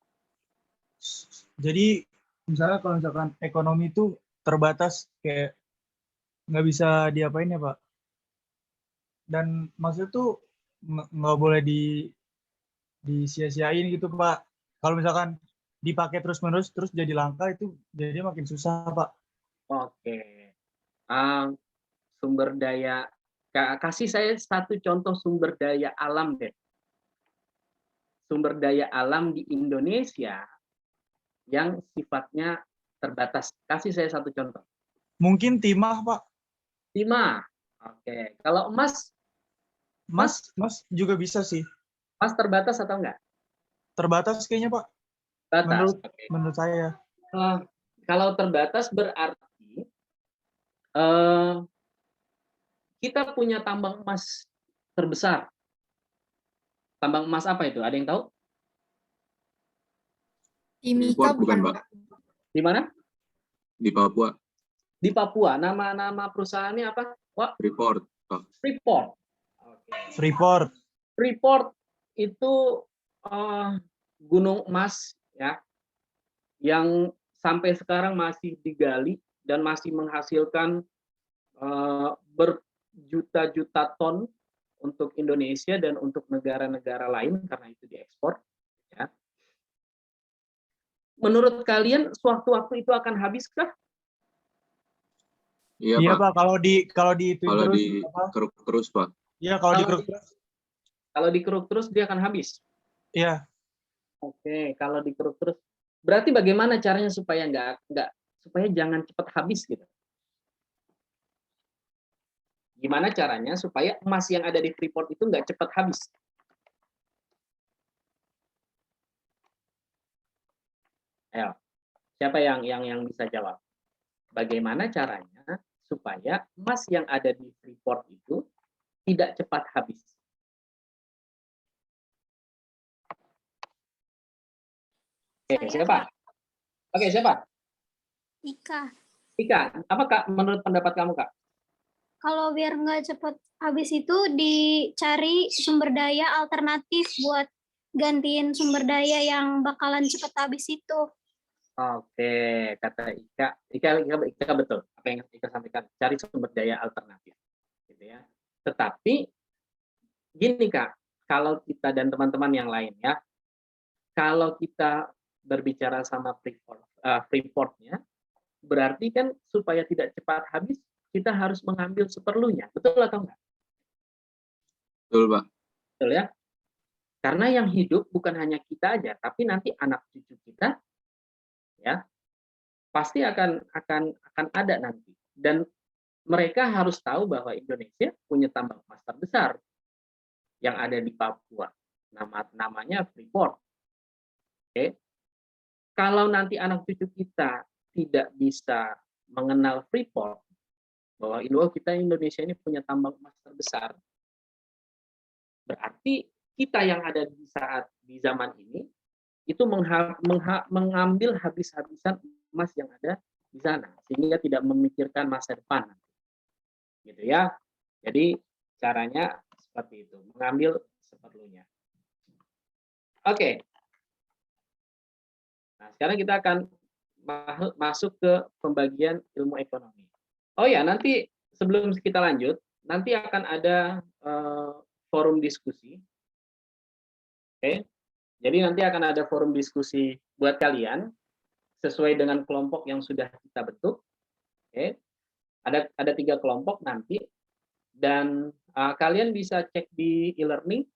Jadi misalnya kalau misalkan ekonomi itu terbatas, kayak nggak bisa diapain ya Pak. Dan maksudnya tuh nggak boleh disia-siain gitu Pak. Kalau misalkan dipakai terus-menerus terus jadi langka, itu jadi makin susah Pak.
Oke. Sumber daya, kasih saya satu contoh sumber daya alam deh. Sumber daya alam di Indonesia yang sifatnya terbatas. Kasih saya satu contoh.
Mungkin timah Pak.
Timah. Oke. Kalau emas?
Emas juga bisa sih.
Emas terbatas atau enggak?
Terbatas kayaknya Pak.
Batas.
Menurut saya.
Kalau terbatas berarti kita punya tambang emas terbesar. Tambang emas apa itu? Ada yang tahu?
Timika
bukan, Pak.
Di mana?
Di Papua.
Di Papua. Nama perusahaannya apa? Wah.
Freeport. Pak.
Freeport.
Freeport.
Freeport itu gunung emas ya, yang sampai sekarang masih digali dan masih menghasilkan berjuta-juta ton untuk Indonesia dan untuk negara-negara lain karena itu diekspor. Ya. Menurut kalian sewaktu-waktu itu akan habiskah?
Iya Pak. Kalau
dikeruk terus Pak.
Iya kalau dikeruk terus.
Kalau dikeruk terus dia akan habis.
Iya.
Oke, kalau dikeruk terus, berarti bagaimana caranya supaya supaya jangan cepat habis gitu? Gimana caranya supaya emas yang ada di Freeport itu nggak cepat habis? Ayo, siapa yang bisa jawab? Bagaimana caranya supaya emas yang ada di Freeport itu tidak cepat habis? Oke, siapa? Oke, siapa?
Ika.
Ika, apa Kak menurut pendapat kamu Kak?
Kalau biar nggak cepat habis itu dicari sumber daya alternatif buat gantiin sumber daya yang bakalan cepat habis itu.
Oke, kata Ika betul. Apa yang Ika sampaikan, cari sumber daya alternatif, gitu ya. Tetapi gini Kak, kalau kita dan teman-teman yang lain ya, kalau kita berbicara sama Freeport-nya, berarti kan supaya tidak cepat habis, kita harus mengambil seperlunya. Betul atau enggak?
Betul, Pak.
Betul ya? Karena yang hidup bukan hanya kita aja, tapi nanti anak cucu kita, ya, pasti akan ada nanti. Dan mereka harus tahu bahwa Indonesia punya tambang emas terbesar yang ada di Papua. Namanya Freeport. Oke. Kalau nanti anak cucu kita tidak bisa mengenal Freeport, bahwa Indonesia ini punya tambang emas terbesar, berarti kita yang ada di zaman ini itu mengambil habis-habisan emas yang ada di sana, sehingga tidak memikirkan masa depan, gitu ya. Jadi caranya seperti itu, mengambil seperlunya. Oke. Nah, sekarang kita akan masuk ke pembagian ilmu ekonomi. Oh ya, nanti sebelum kita lanjut, nanti akan ada forum diskusi. Oke. Jadi nanti akan ada forum diskusi buat kalian sesuai dengan kelompok yang sudah kita bentuk. Oke. Ada 3 kelompok nanti, dan kalian bisa cek di e-learning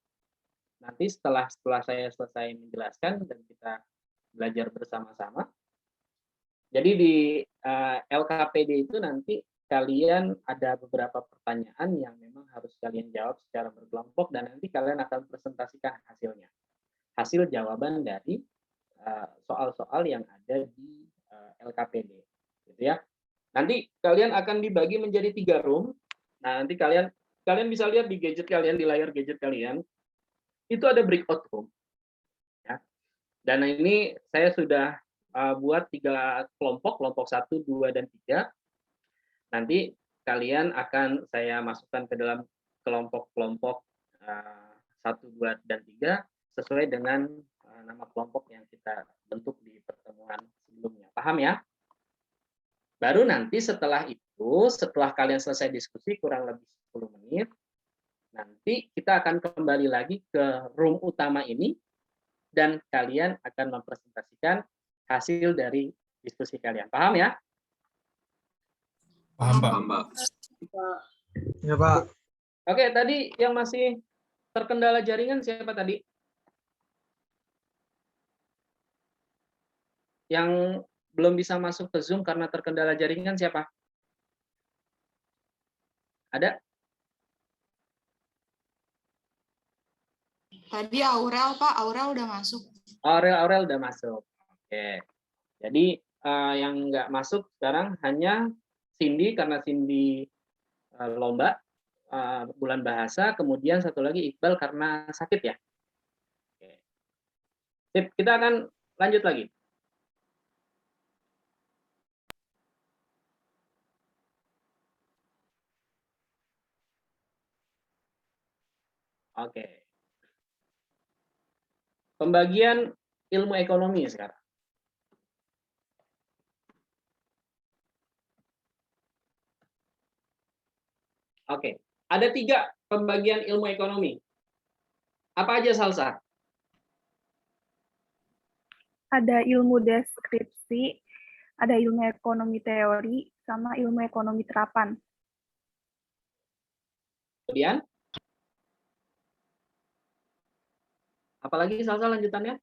nanti setelah saya selesai menjelaskan dan kita belajar bersama-sama. Jadi di LKPD itu nanti kalian ada beberapa pertanyaan yang memang harus kalian jawab secara berkelompok, dan nanti kalian akan presentasikan hasilnya. Hasil jawaban dari soal-soal yang ada di LKPD, gitu ya. Nanti kalian akan dibagi menjadi 3 room. Nah, nanti kalian bisa lihat di gadget kalian, di layar gadget kalian, itu ada breakout room. Ya. Dan ini saya sudah buat 3 kelompok, kelompok 1, 2, dan 3. Nanti kalian akan saya masukkan ke dalam kelompok-kelompok 1, 2, dan 3 sesuai dengan nama kelompok yang kita bentuk di pertemuan sebelumnya. Paham ya? Baru nanti setelah itu, setelah kalian selesai diskusi kurang lebih 10 menit, nanti kita akan kembali lagi ke room utama ini, dan kalian akan mempresentasikan hasil dari diskusi kalian. Paham ya?
Paham, Pak.
Ya, Pak.
Oke, tadi yang masih terkendala jaringan siapa tadi? Yang belum bisa masuk ke Zoom karena terkendala jaringan siapa? Ada?
Tadi Aurel, Pak. Aurel udah masuk.
Aurel udah masuk. Oke. Jadi yang nggak masuk sekarang hanya Cindy, karena Cindy lomba bulan bahasa, kemudian satu lagi Iqbal karena sakit ya. Oke. Sip, kita akan lanjut lagi. Oke. Pembagian ilmu ekonomi sekarang. Oke, ada 3 pembagian ilmu ekonomi. Apa aja, Salsa?
Ada ilmu deskripsi, ada ilmu ekonomi teori, sama ilmu ekonomi terapan.
Kemudian? Apalagi, Salsa, lanjutannya?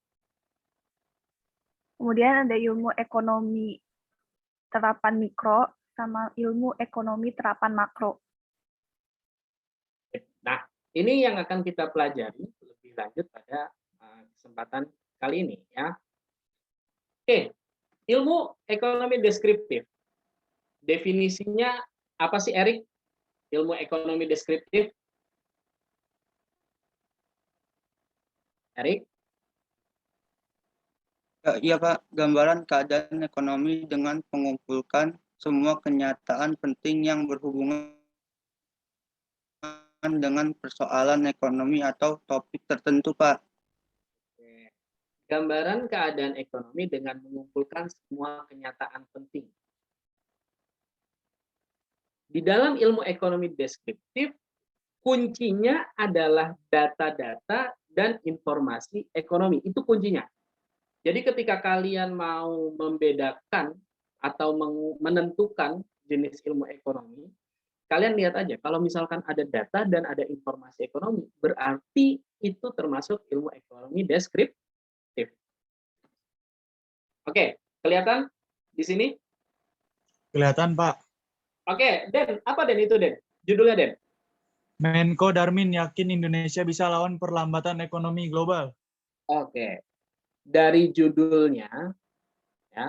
Kemudian ada ilmu ekonomi terapan mikro, sama ilmu ekonomi terapan makro.
Nah, ini yang akan kita pelajari lebih lanjut pada kesempatan kali ini ya. Oke, ilmu ekonomi deskriptif. Definisinya apa sih, Erik? Ilmu ekonomi deskriptif? Erik?
Iya Pak, gambaran keadaan ekonomi dengan mengumpulkan semua kenyataan penting yang berhubungan dengan persoalan ekonomi atau topik tertentu, Pak.
Gambaran keadaan ekonomi dengan mengumpulkan semua kenyataan penting. Di dalam ilmu ekonomi deskriptif, kuncinya adalah data-data dan informasi ekonomi. Itu kuncinya. Jadi ketika kalian mau membedakan atau menentukan jenis ilmu ekonomi, kalian lihat aja, kalau misalkan ada data dan ada informasi ekonomi, berarti itu termasuk ilmu ekonomi deskriptif. Oke, kelihatan di sini?
Kelihatan, Pak.
Oke, Den, apa Den itu, Den? Judulnya, Den?
Menko Darmin yakin Indonesia bisa lawan perlambatan ekonomi global.
Oke. Dari judulnya, ya,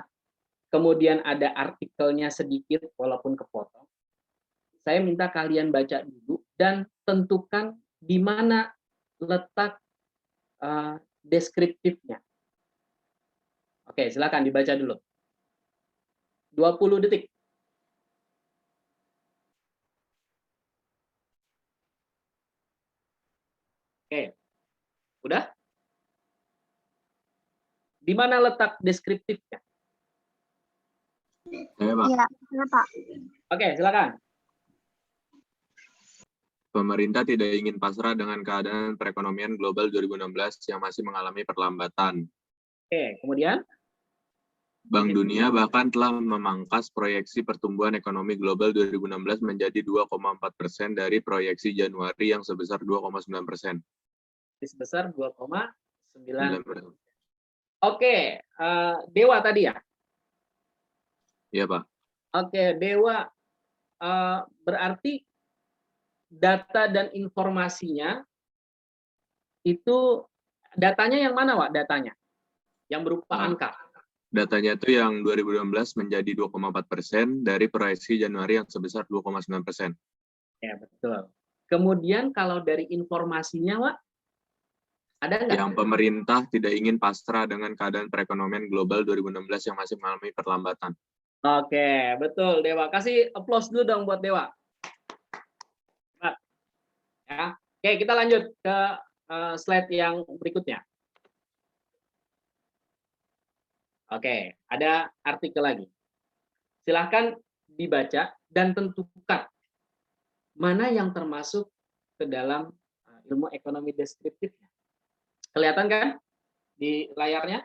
kemudian ada artikelnya sedikit walaupun kepotong. Saya minta kalian baca dulu dan tentukan di mana letak deskriptifnya. Oke, silakan dibaca dulu. 20 detik. Oke. Udah? Di mana letak deskriptifnya?
Iya, Pak.
Oke, silakan.
Pemerintah tidak ingin pasrah dengan keadaan perekonomian global 2016 yang masih mengalami perlambatan.
Oke, kemudian?
Bank Dunia bahkan telah memangkas proyeksi pertumbuhan ekonomi global 2016 menjadi 2,4% dari proyeksi Januari yang sebesar 2,9%.
Sebesar 2,9%. Oke, Dewa tadi ya?
Iya, Pak.
Oke, Dewa, berarti data dan informasinya itu datanya yang mana, Wak? Datanya yang berupa angka.
Datanya itu yang 2016 menjadi 2,4% dari proyeksi Januari yang sebesar 2,9%.
Ya, betul. Kemudian kalau dari informasinya, Wak, ada nggak?
Yang pemerintah tidak ingin pasrah dengan keadaan perekonomian global 2016 yang masih mengalami perlambatan.
Oke, betul, Dewa. Kasih applause dulu dong buat Dewa. Ya. Oke, kita lanjut ke slide yang berikutnya. Oke, ada artikel lagi. Silahkan dibaca dan tentukan mana yang termasuk ke dalam ilmu ekonomi deskriptifnya. Kelihatan kan di layarnya?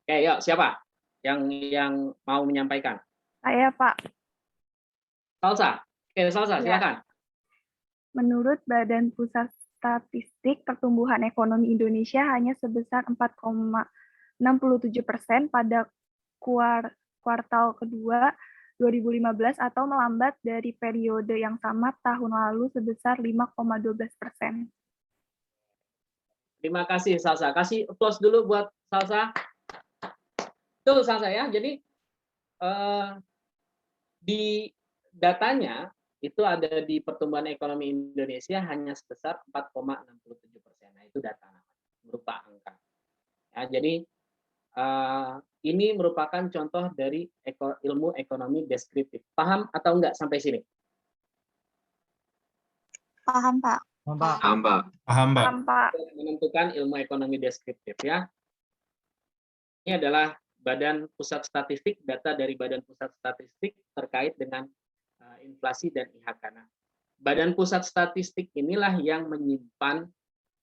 Oke, yuk, siapa yang mau menyampaikan?
Saya, Pak.
Salsa. Oke, Salsa, silakan.
Menurut Badan Pusat Statistik, pertumbuhan ekonomi Indonesia hanya sebesar 4,67% pada kuartal kedua 2015 atau melambat dari periode yang sama tahun lalu sebesar 5,12%.
Terima kasih, Salsa. Kasih applause dulu buat Salsa. Betul, Salsa ya. Jadi di datanya itu ada di pertumbuhan ekonomi Indonesia hanya sebesar 4,67%. Nah, itu data berupa angka. Ya, jadi ini merupakan contoh dari ilmu ekonomi deskriptif. Paham atau enggak sampai sini?
Paham, Pak.
Paham, Pak.
Paham, Pak.
Menentukan ilmu ekonomi deskriptif ya. Ini adalah Badan Pusat Statistik, data dari Badan Pusat Statistik terkait dengan inflasi dan IHK. Nah, Badan Pusat Statistik inilah yang menyimpan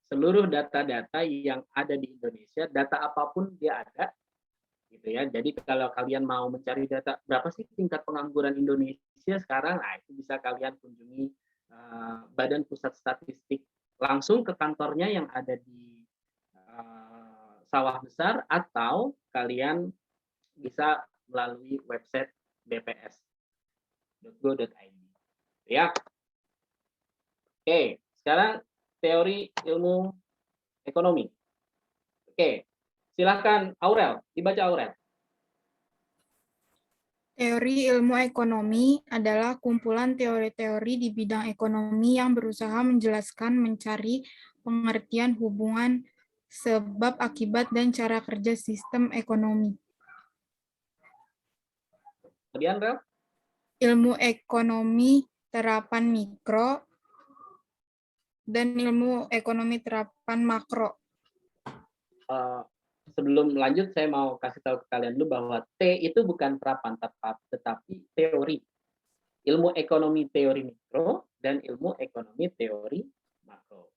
seluruh data-data yang ada di Indonesia, data apapun dia ada, gitu ya. Jadi kalau kalian mau mencari data berapa sih tingkat pengangguran Indonesia sekarang, nah itu bisa kalian kunjungi Badan Pusat Statistik langsung ke kantornya yang ada di Sawah Besar, atau kalian bisa melalui website bps.go.id. Ya. Oke, sekarang teori ilmu ekonomi. Oke, silakan Aurel, dibaca Aurel.
Teori ilmu ekonomi adalah kumpulan teori-teori di bidang ekonomi yang berusaha menjelaskan, mencari pengertian hubungan sebab, akibat, dan cara kerja sistem ekonomi.
Kemudian, Rel?
Ilmu ekonomi terapan mikro dan ilmu ekonomi terapan makro.
Sebelum lanjut, saya mau kasih tahu ke kalian dulu bahwa T itu bukan terapan, tetapi teori. Ilmu ekonomi teori mikro dan ilmu ekonomi teori makro.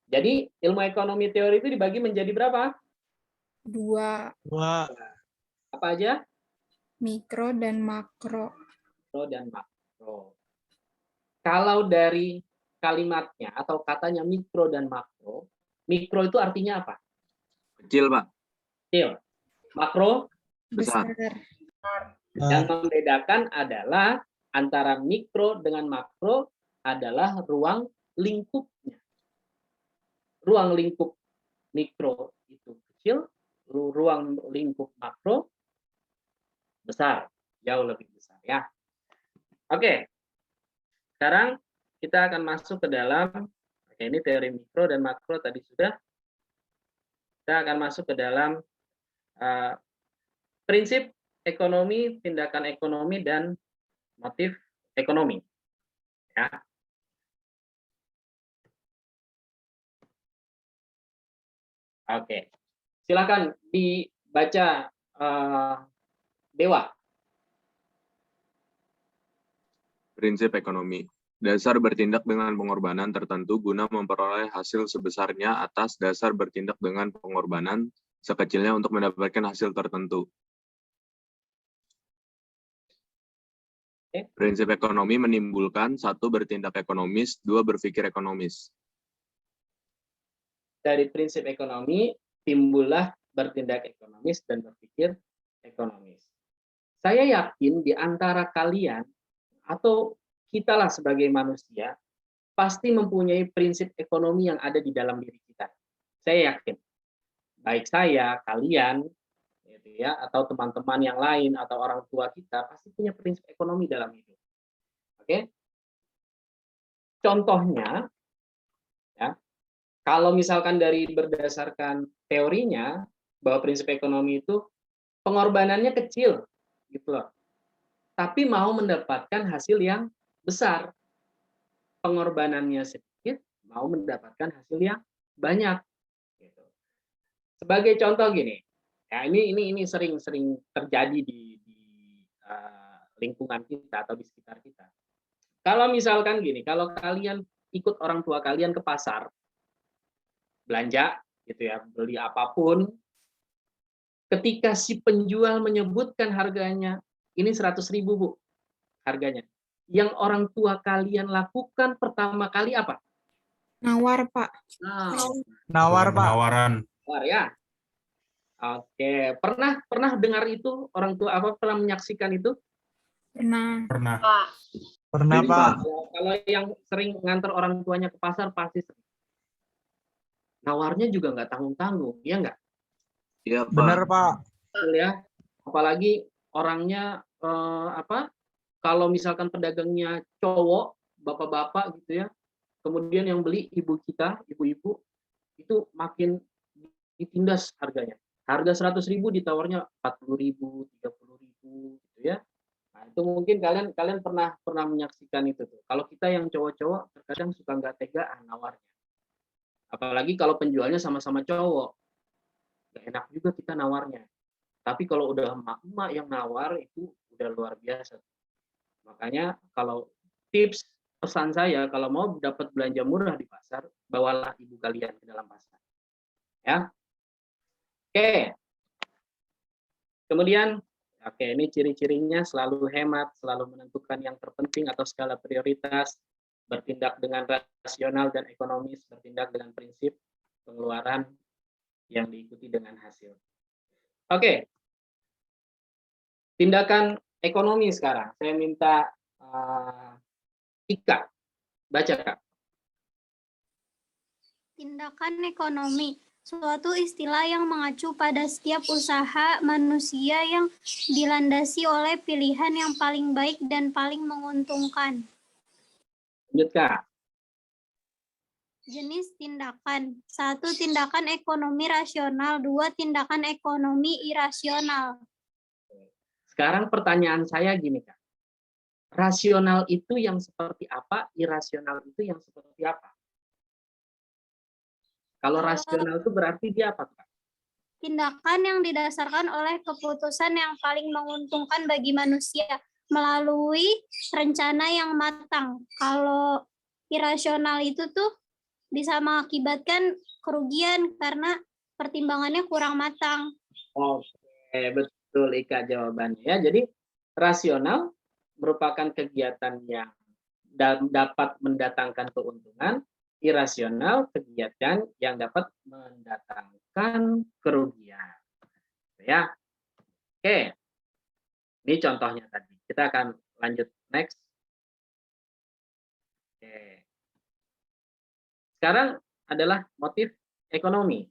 Jadi ilmu ekonomi teori itu dibagi menjadi berapa?
Dua.
Apa aja?
Mikro dan makro.
Mikro dan makro. Kalau dari kalimatnya atau katanya mikro dan makro, mikro itu artinya apa?
Kecil, Pak.
Kecil. Makro?
Besar.
Yang membedakan adalah antara mikro dengan makro adalah ruang lingkupnya. Ruang lingkup mikro itu kecil, ruang lingkup makro besar, jauh lebih besar ya. Oke. Sekarang kita akan masuk ke dalam, ini teori mikro dan makro tadi sudah. Kita akan masuk ke dalam prinsip ekonomi, tindakan ekonomi, dan motif ekonomi. Ya. Oke, silakan baca Dewa.
Prinsip ekonomi. Dasar bertindak dengan pengorbanan tertentu guna memperoleh hasil sebesarnya atas dasar bertindak dengan pengorbanan sekecilnya untuk mendapatkan hasil tertentu. Prinsip ekonomi menimbulkan 1. Bertindak ekonomis, 2. Berpikir ekonomis.
Dari prinsip ekonomi timbullah bertindak ekonomis dan berpikir ekonomis. Saya yakin di antara kalian atau kitalah sebagai manusia pasti mempunyai prinsip ekonomi yang ada di dalam diri kita. Saya yakin. Baik saya, kalian, gitu ya, atau teman-teman yang lain atau orang tua kita pasti punya prinsip ekonomi dalam hidup. Oke? Contohnya, ya, kalau misalkan dari berdasarkan teorinya bahwa prinsip ekonomi itu pengorbanannya kecil, gitu loh. Tapi mau mendapatkan hasil yang besar. Pengorbanannya sedikit, mau mendapatkan hasil yang banyak. Gitu. Sebagai contoh gini, ya ini sering terjadi di lingkungan kita atau di sekitar kita. Kalau misalkan gini, kalau kalian ikut orang tua kalian ke pasar, belanja, gitu ya, beli apapun, ketika si penjual menyebutkan harganya, ini 100.000 Bu, harganya. Yang orang tua kalian lakukan pertama kali apa?
Nawar, Pak.
Nawar, Pak.
Penawaran.
Nawar ya. Oke, pernah dengar itu orang tua apa pernah menyaksikan itu?
Pernah.
Pernah.
Pernah,
Jadi,
Pak.
Kalau yang sering nganter orang tuanya ke pasar pasti sering. Nawarnya juga nggak tanggung-tanggung, ya nggak?
Iya, Pak.
Benar, Pak.
Betul ya. Apalagi orangnya kalau misalkan pedagangnya cowok, bapak-bapak gitu ya, kemudian yang beli ibu kita, ibu-ibu, itu makin ditindas harganya. Harga 100.000 ditawarnya 40.000, 30.000 gitu ya. Nah, itu mungkin kalian pernah menyaksikan itu tuh. Kalau kita yang cowok-cowok terkadang suka nggak tegaan nawarnya. Apalagi kalau penjualnya sama-sama cowok. Nggak enak juga kita nawarnya. Tapi kalau udah emak-emak yang nawar itu udah luar biasa. Makanya kalau tips pesan saya kalau mau dapat belanja murah di pasar, bawalah ibu kalian ke dalam pasar. Ya. Oke. Kemudian, ini ciri-cirinya selalu hemat, selalu menentukan yang terpenting atau skala prioritas, bertindak dengan rasional dan ekonomis, bertindak dengan prinsip pengeluaran yang diikuti dengan hasil. Oke. Tindakan ekonomi sekarang. Saya minta Ika. Baca, Kak.
Tindakan ekonomi, suatu istilah yang mengacu pada setiap usaha manusia yang dilandasi oleh pilihan yang paling baik dan paling menguntungkan.
Lanjut, Kak.
Jenis tindakan. 1. Tindakan ekonomi rasional. 2. Tindakan ekonomi irasional.
Sekarang pertanyaan saya gini, Kak. Rasional itu yang seperti apa? Irasional itu yang seperti apa? Kalau rasional itu berarti dia apa, Kak?
Tindakan yang didasarkan oleh keputusan yang paling menguntungkan bagi manusia melalui rencana yang matang. Kalau irasional itu tuh bisa mengakibatkan kerugian karena pertimbangannya kurang matang.
Oke, betul Ika jawabannya ya. Jadi rasional merupakan kegiatan yang dapat mendatangkan keuntungan, irasional kegiatan yang dapat mendatangkan kerugian. Ya. Oke. Ini contohnya tadi. Kita akan lanjut next. Oke. Sekarang adalah motif ekonomi.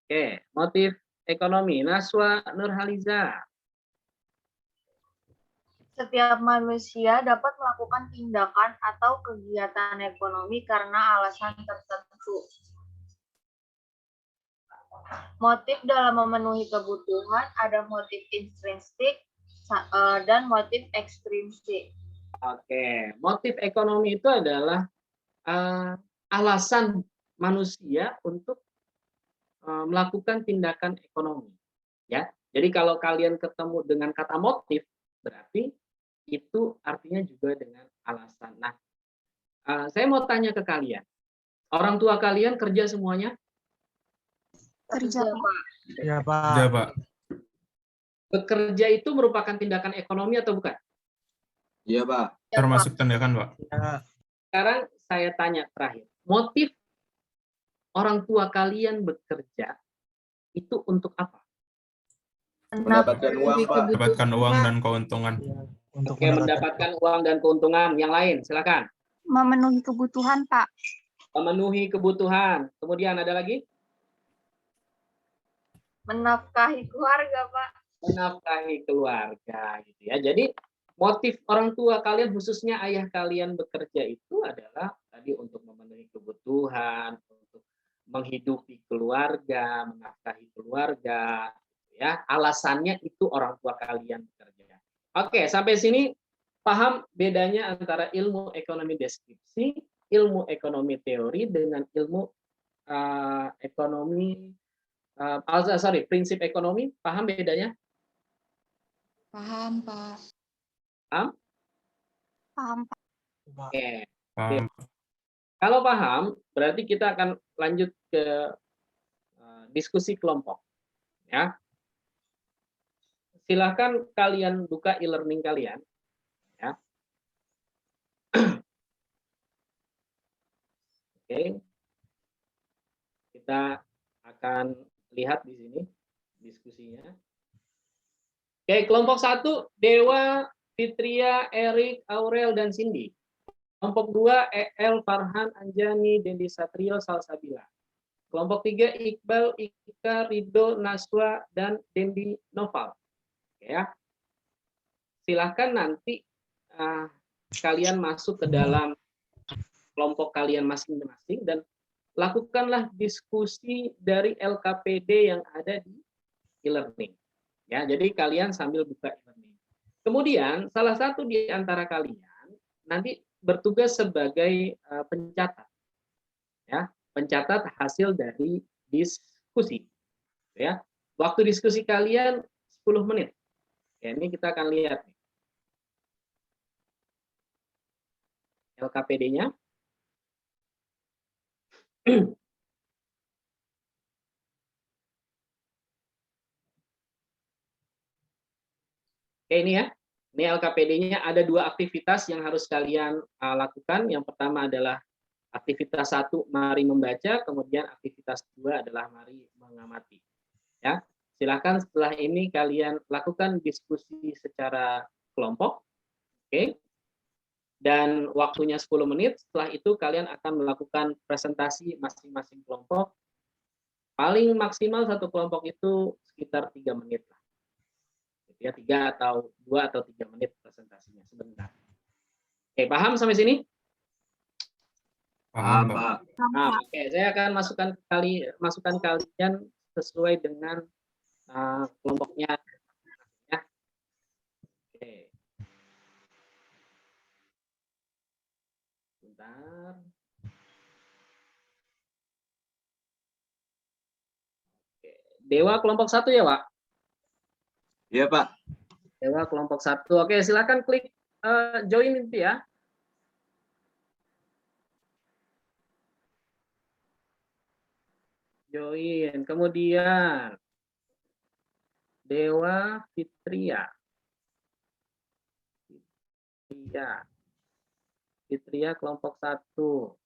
Oke, motif ekonomi. Naswa Nurhaliza.
Setiap manusia dapat melakukan tindakan atau kegiatan ekonomi karena alasan tertentu. Motif dalam memenuhi kebutuhan ada motif intrinsik dan motif ekstrinsik.
Oke, motif ekonomi itu adalah alasan manusia untuk melakukan tindakan ekonomi. Ya, jadi kalau kalian ketemu dengan kata motif, berarti itu artinya juga dengan alasan. Nah, saya mau tanya ke kalian, orang tua kalian kerja semuanya?
Kerja, Pak.
Ya, Pak.
Kerja, Pak.
Bekerja itu merupakan tindakan ekonomi atau bukan?
Iya, Pak.
Termasuk tindakan, Pak.
Ya,
Sekarang saya tanya terakhir, motif orang tua kalian bekerja itu untuk apa?
Mendapatkan uang, Pak.
Mendapatkan uang dan keuntungan.
untuk
Oke, mendapatkan uang dan keuntungan. Yang lain, silakan.
Memenuhi kebutuhan, Pak.
Memenuhi kebutuhan. Kemudian ada lagi?
Menafkahi keluarga, Pak.
Menafkahi keluarga, gitu ya. Jadi motif orang tua kalian, khususnya ayah kalian bekerja itu adalah tadi untuk memenuhi kebutuhan, untuk menghidupi keluarga, menafkahi keluarga, ya. Alasannya itu orang tua kalian bekerja. Oke, sampai sini paham bedanya antara ilmu ekonomi deskripsi, ilmu ekonomi teori dengan ilmu prinsip ekonomi, paham bedanya?
Paham, Pak.
Paham?
Paham, Pak.
Oke.
Paham.
Kalau paham, berarti kita akan lanjut ke diskusi kelompok. Ya. Silahkan kalian buka e-learning kalian. Ya. Oke. Kita akan lihat di sini diskusinya. Oke, kelompok 1, Dewa, Fitria, Erik, Aurel, dan Cindy. Kelompok 2, EL, Farhan, Anjani, Dendi Satrio, Salsabila. Kelompok 3, Iqbal, Ika, Rido, Naswa, dan Dendi Noval. Ya. Silahkan nanti kalian masuk ke dalam kelompok kalian masing-masing dan lakukanlah diskusi dari LKPD yang ada di e-learning. Ya, jadi kalian sambil buka e-learning. Kemudian salah satu di antara kalian nanti bertugas sebagai pencatat. Ya, pencatat hasil dari diskusi. Ya. Waktu diskusi kalian 10 menit. Ya, ini kita akan lihat nih. LKPD-nya. Oke, ini ya. Ini LKPD-nya ada 2 aktivitas yang harus kalian lakukan. Yang pertama adalah aktivitas 1, mari membaca, kemudian aktivitas 2 adalah mari mengamati. Ya. Silakan setelah ini kalian lakukan diskusi secara kelompok. Oke. Dan waktunya 10 menit, setelah itu kalian akan melakukan presentasi masing-masing kelompok. Paling maksimal satu kelompok itu sekitar 3 menit lah. Ya, 3 atau 2 atau 3 menit presentasinya sebentar. Oke, paham sampai sini?
Paham, Pak.
Nah, oke, saya akan masukkan kalian sesuai dengan kelompoknya. Ya. Oke. Bentar. Oke. Dewa kelompok 1 ya, Pak?
Iya, Pak.
Dewa kelompok 1. Oke, silakan klik join itu ya. Join. Kemudian Dewa Fitria. Fitria kelompok 1.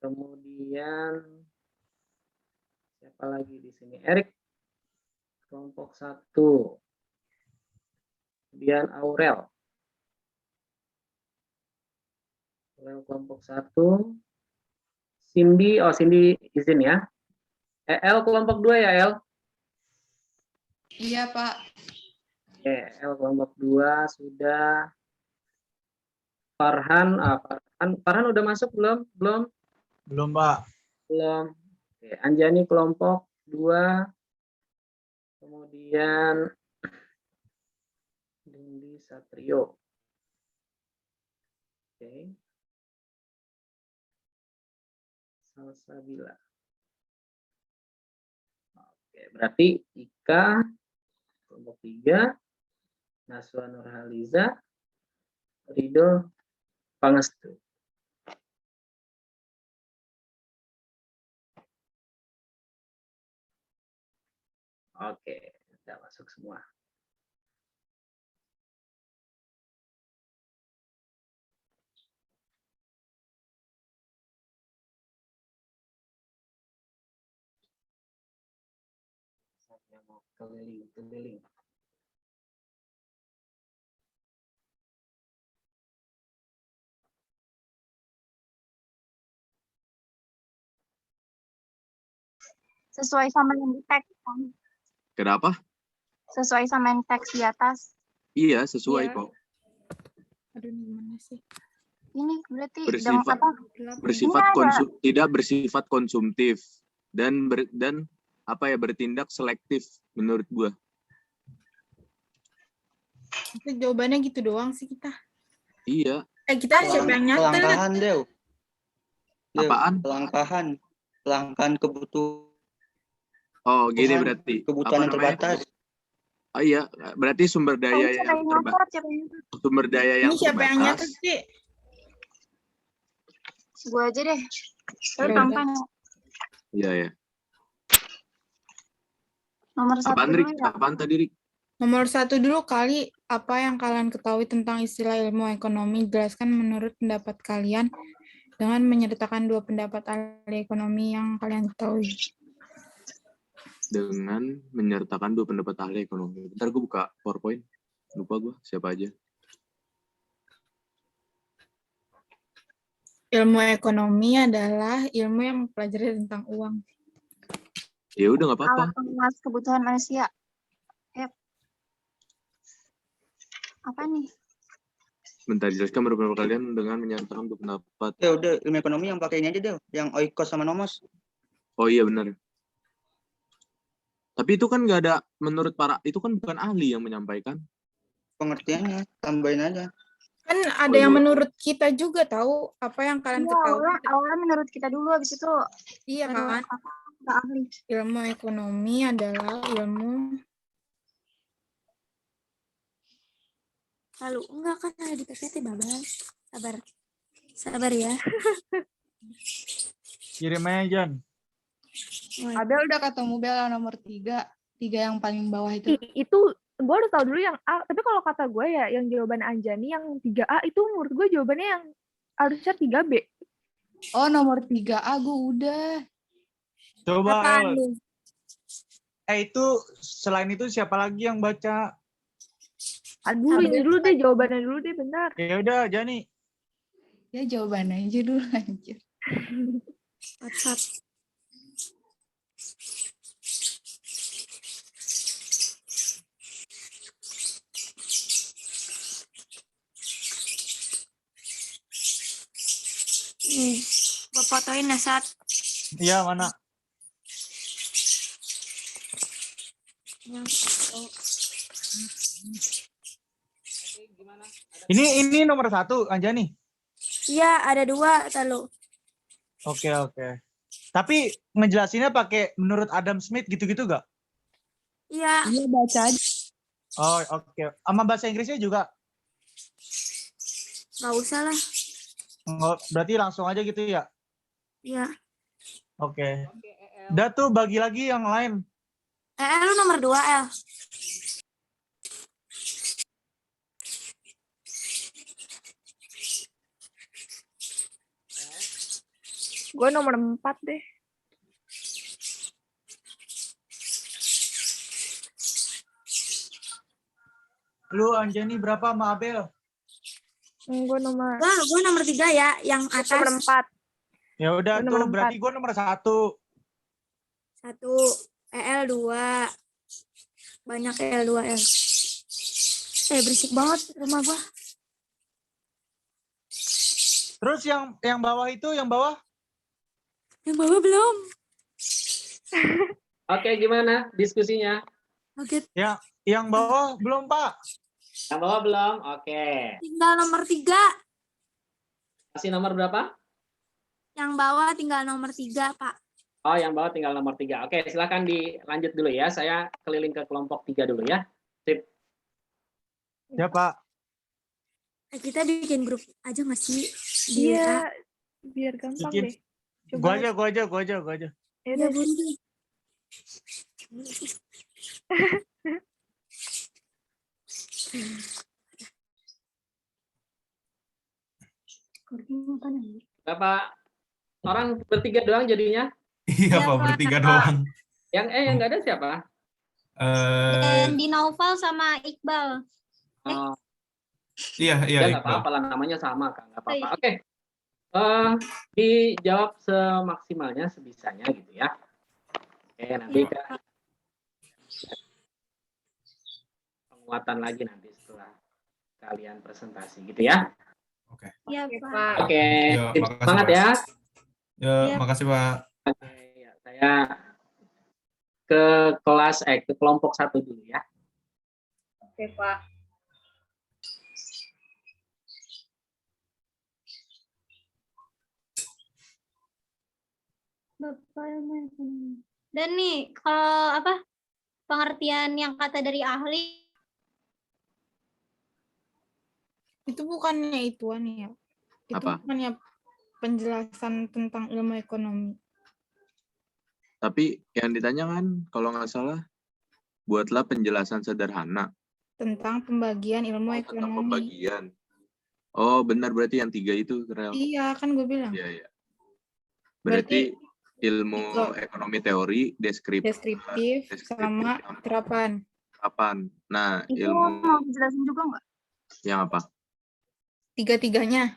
Kemudian siapa lagi di sini? Erik kelompok 1. Kemudian Aurel. Aurel kelompok 1. Cindy, Cindy izin ya. EL kelompok 2 ya, El?
Iya, Pak.
Oke, El kelompok 2 sudah. Farhan udah masuk belum? Belum,
Pak.
Belum. Oke, Anjani kelompok 2. Kemudian Dendi Satrio. Oke. Salsabila. Oke, berarti Ika kelompok 3, Naswa Nurhaliza, Rido Pangestu. Oke, sudah masuk semua. Saya mau keliling-keliling.
Sesuai sama yang di teks kan?
Kenapa?
Sesuai sama yang teks di atas.
Iya, sesuai
Iya.
kok.
Aduh, ini gimana sih?
Ini berarti
Bersifat tidak bersifat konsumtif dan bertindak selektif menurut gua.
Itu jawabannya gitu doang sih kita.
Iya.
Kita siapa yang nyatet?
Pelangkahan, Dew.
Apaan?
Pelangkahan kebutuhan.
Oh, gini berarti.
Kebutuhan yang terbatas.
Oh iya, berarti sumber daya yang terbatas. Sumber daya yang
Ini siapa yang nyatet
terbatas.
sih?
Gue aja deh. Terus
Ya
gampang.
Iya, ya.
Nomor 1
Apaan,
dulu
Rik?
ya.
Apaan tadi, Rik?
Nomor 1 dulu kali, apa yang kalian ketahui tentang istilah ilmu ekonomi? Jelaskan menurut pendapat kalian dengan menyertakan 2 pendapat ahli ekonomi yang kalian ketahui.
Dengan menyertakan 2 pendapat ahli ekonomi. Bentar gue buka PowerPoint. Lupa gue siapa aja.
Ilmu ekonomi adalah ilmu yang mempelajari tentang uang.
Ya udah nggak apa-apa.
Alat penguas kebutuhan manusia. Apa nih?
Bentar, jelaskan menurut pendapat kalian dengan menyertakan 2 pendapat.
Ya udah, ilmu ekonomi yang pakai ini aja, Dew. Yang oikos sama nomos.
Oh iya benar. Tapi itu kan nggak ada, menurut itu kan bukan ahli yang menyampaikan.
Pengertiannya, tambahin aja.
Kan ada yang menurut kita juga tahu apa yang kalian ketahui.
Awalnya menurut kita dulu, habis itu
Iya kan?
ahli.
Ilmu ekonomi adalah ilmu.
Lalu enggak kan ada di PPT, Babas. Sabar ya.
Kirim aja, Jan.
Abel udah ketemu Bel nomor 3 yang paling bawah itu.
Itu gue udah tahu dulu yang A, tapi kalau kata gue ya yang jawaban Anjani yang 3A itu menurut gue jawabannya yang harusnya 3B.
Oh, nomor 3A gue udah.
Coba
Apaan
El.
lu?
Itu selain itu siapa lagi yang baca?
Aduh, ini dulu deh jawabannya dulu deh, bentar.
Ya udah, Jani.
Ya jawabannya aja dulu anjir.
WhatsApp. Nih, gue fotoin ya, Sat.
Iya, mana? Ini nomor 1, Anjani.
Iya, ada 2, Talu.
Oke. Tapi ngejelasinnya pakai menurut Adam Smith gitu-gitu gak?
Iya.
Iya, baca aja.
Oh, oke. Sama bahasa Inggrisnya juga?
Nggak usah lah.
Nggak, berarti langsung aja gitu ya?
Iya.
Oke. Udah tuh bagi lagi yang lain.
Lu nomor 2, El.
Gue nomor 4 deh.
Lu Anjani berapa sama Abel?
Gue nomor.
Gue nomor 3 ya, yang atas.
Nomor 4.
Ya udah
Gua
tuh
nomor
berarti gue nomor 1.
1, EL 2. Banyak EL 2 El. Berisik banget rumah gua.
Terus yang bawah itu, yang bawah?
Yang bawah belum.
Oke, gimana diskusinya?
Oke.
Yang bawah belum, Pak.
Yang bawah belum? Oke.
Tinggal nomor 3.
Kasih nomor berapa?
Yang bawah tinggal nomor 3, Pak.
Oh, yang bawah tinggal nomor 3. Oke, silakan dilanjut dulu ya. Saya keliling ke kelompok 3 dulu ya. Sip.
Ya, Pak.
Kita bikin grup aja nggak sih di WA?
Iya, biar gampang
Bikin.
deh.
Gua
Coba.
aja.
Ya
Ya,
udah,
Bu.
Berapa orang bertiga doang jadinya?
Iya,
Iya,
Pak,
Pak.
bertiga doang.
Yang nggak ada siapa?
Dan di Naufal sama Iqbal.
Oh,
Iya,
ya nggak
Iqbal.
apa-apa lah, namanya sama kan, nggak apa-apa.
Oh, iya.
Oke, dijawab semaksimalnya, sebisanya gitu ya. Oke, nanti
Iya,
Kak, penguatan lagi nanti setelah kalian presentasi gitu ya.
Iya, Pak.
Oke,
Yo, makasih,
semangat
Pak.
ya.
Yo,
Iya.
makasih, Pak.
Oke, ya, saya ke kelompok 1 dulu ya.
Oke, Pak.
Bapak dan nih kalau apa pengertian yang kata dari ahli
Itu bukannya ituan ya? Itu
Apa?
bukannya penjelasan tentang ilmu ekonomi.
Tapi yang ditanya kan, kalau nggak salah, buatlah penjelasan sederhana
Tentang pembagian ilmu
tentang
ekonomi.
pembagian. Oh, benar, berarti yang 3 itu, Rel.
Iya, kan gue bilang.
Iya. Berarti ilmu ekonomi teori,
deskriptif sama terapan.
Nah,
Itu
ilmu
mau dijelasin juga nggak?
yang apa?
Tiga-tiganya.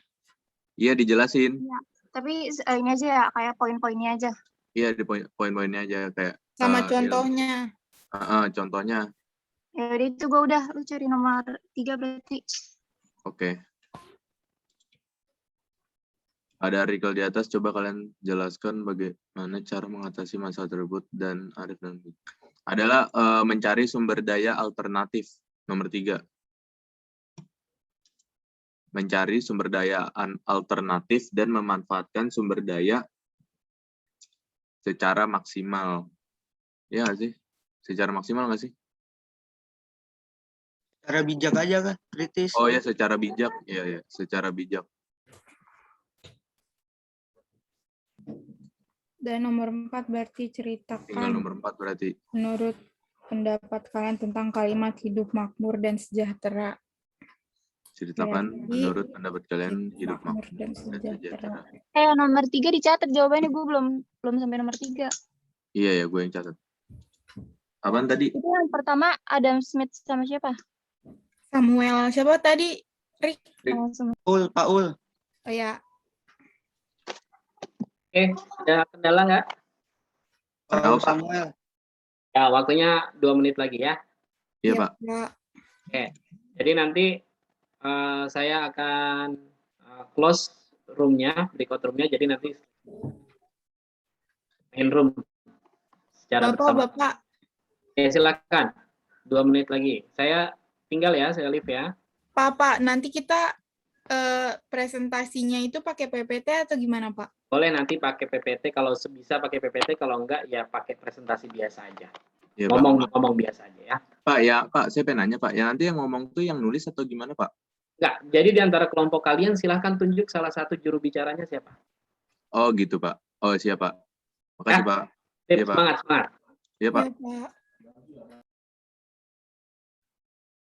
Iya, dijelasin.
Iya. Tapi ini aja ya, kayak poin-poinnya aja.
Iya, di poin-poinnya aja kayak
Sama contohnya.
Contohnya.
Ya udah itu gue udah, lu cari nomor 3 berarti.
Oke. Ada artikel di atas, coba kalian jelaskan bagaimana cara mengatasi masalah tersebut dan adalah mencari sumber daya alternatif. Nomor 3. Mencari sumber daya alternatif dan memanfaatkan sumber daya secara maksimal. Ya nggak sih? Secara maksimal nggak sih?
Cara bijak aja kan, kritis.
Oh ya, secara bijak. Iya, secara bijak.
Dan nomor 4 berarti
Tinggal
ceritakan
nomor 4 berarti.
menurut pendapat kalian tentang kalimat hidup makmur dan sejahtera.
Ceritakan menurut pendapat kalian hidup makmur
dan sejahtera.
Nomor 3 dicatat jawabannya, gue belum sampai nomor 3.
Iya ya, gue yang catat. Apaan tadi?
Itu yang pertama Adam Smith sama siapa?
Samuel siapa tadi? Rick.
Paul.
Oh ya.
Oke, ada kendala nggak?
Samuel.
Ya, waktunya 2 menit lagi ya.
Iya, Pak.
Oke, jadi nanti saya akan close room-nya, breakout room-nya, jadi nanti main room secara bersama.
Bapak.
Oke, silakan. 2 menit lagi. Saya tinggal ya, saya leave ya.
Pak, nanti kita presentasinya itu pakai PPT atau gimana, Pak?
Boleh nanti pakai PPT, kalau sebisa pakai PPT, kalau enggak ya pakai presentasi biasa aja.
Iya,
Ngomong biasa aja ya.
Pak, saya pengen nanya, Pak. Ya nanti yang ngomong tuh yang nulis atau gimana, Pak?
Enggak, jadi di antara kelompok kalian silahkan tunjuk salah satu juru bicaranya siapa.
Oh gitu, Pak. Oh siap, Pak. Makasih, Pak.
Iya, Pak. Semangat.
Iya, Pak.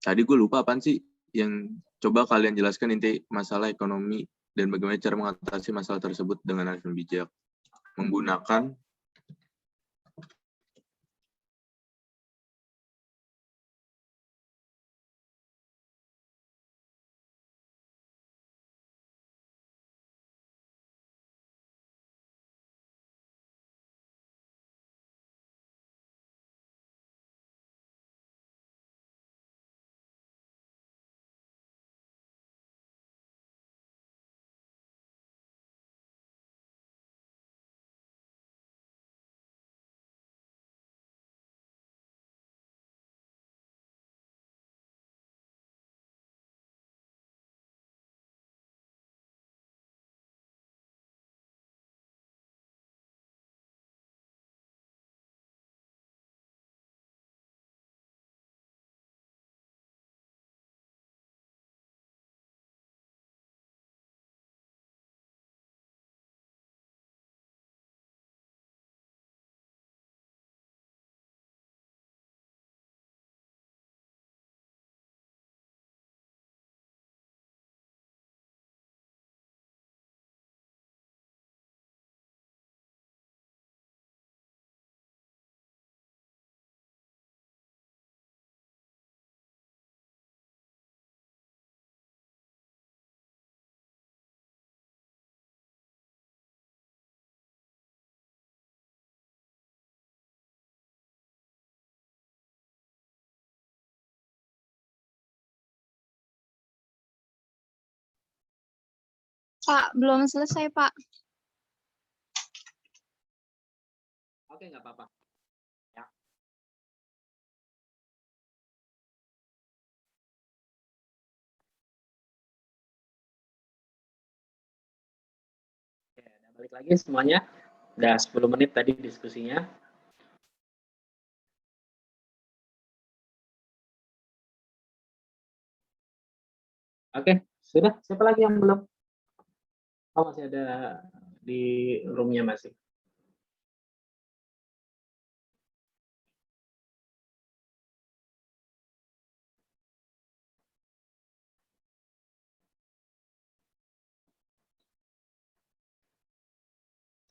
Tadi gue lupa apaan sih yang coba kalian jelaskan inti masalah ekonomi dan bagaimana cara mengatasi masalah tersebut dengan arus bijak menggunakan
Pak, belum selesai, Pak.
Oke, nggak apa-apa. Ya. Oke, udah balik lagi semuanya. Udah 10 menit tadi diskusinya. Oke, sudah. Siapa lagi yang belum? Oh, masih ada di roomnya masih.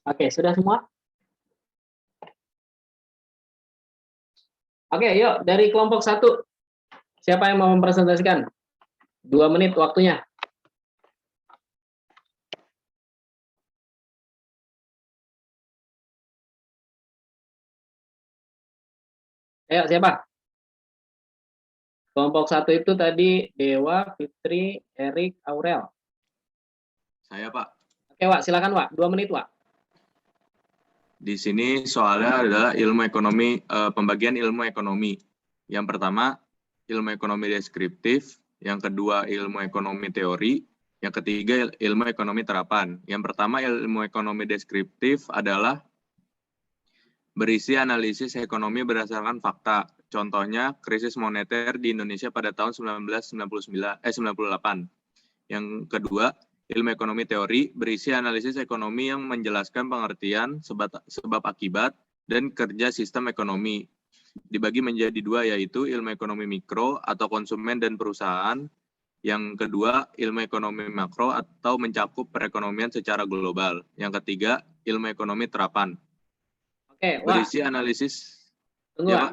Oke, sudah semua? Oke, yuk dari kelompok 1. Siapa yang mau mempresentasikan? 2 menit waktunya. Ayo, siapa? Kelompok 1 itu tadi Dewa, Fitri, Erik, Aurel.
Saya, Pak.
Oke, Wak, silakan, Wak. 2 menit, Wak.
Di sini soalnya adalah ilmu ekonomi, pembagian ilmu ekonomi. Yang pertama, ilmu ekonomi deskriptif. Yang kedua, ilmu ekonomi teori. Yang ketiga, ilmu ekonomi terapan. Yang pertama, ilmu ekonomi deskriptif adalah berisi analisis ekonomi berdasarkan fakta. Contohnya, krisis moneter di Indonesia pada tahun 1998. Yang kedua, ilmu ekonomi teori berisi analisis ekonomi yang menjelaskan pengertian sebab akibat dan kerja sistem ekonomi. Dibagi menjadi 2, yaitu ilmu ekonomi mikro atau konsumen dan perusahaan. Yang kedua, ilmu ekonomi makro atau mencakup perekonomian secara global. Yang ketiga, ilmu ekonomi terapan.
Oke, Wak.
Berisi analisis.
Tunggu,
Ya,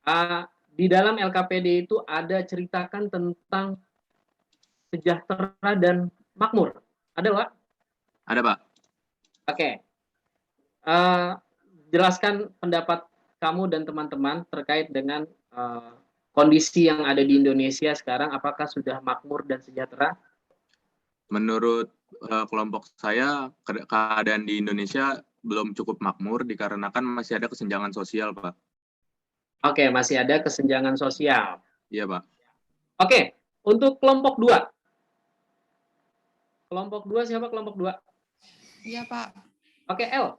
Wak. Di dalam LKPD itu ada ceritakan tentang sejahtera dan makmur. Ada, Wak?
Ada, Pak.
Oke. Jelaskan pendapat kamu dan teman-teman terkait dengan kondisi yang ada di Indonesia sekarang, apakah sudah makmur dan sejahtera?
Menurut kelompok saya, keadaan di Indonesia belum cukup makmur dikarenakan masih ada kesenjangan sosial, Pak.
Oke, masih ada kesenjangan sosial.
Iya, Pak.
Oke, untuk kelompok 2. Kelompok 2 siapa kelompok 2?
Iya, Pak.
Oke, El.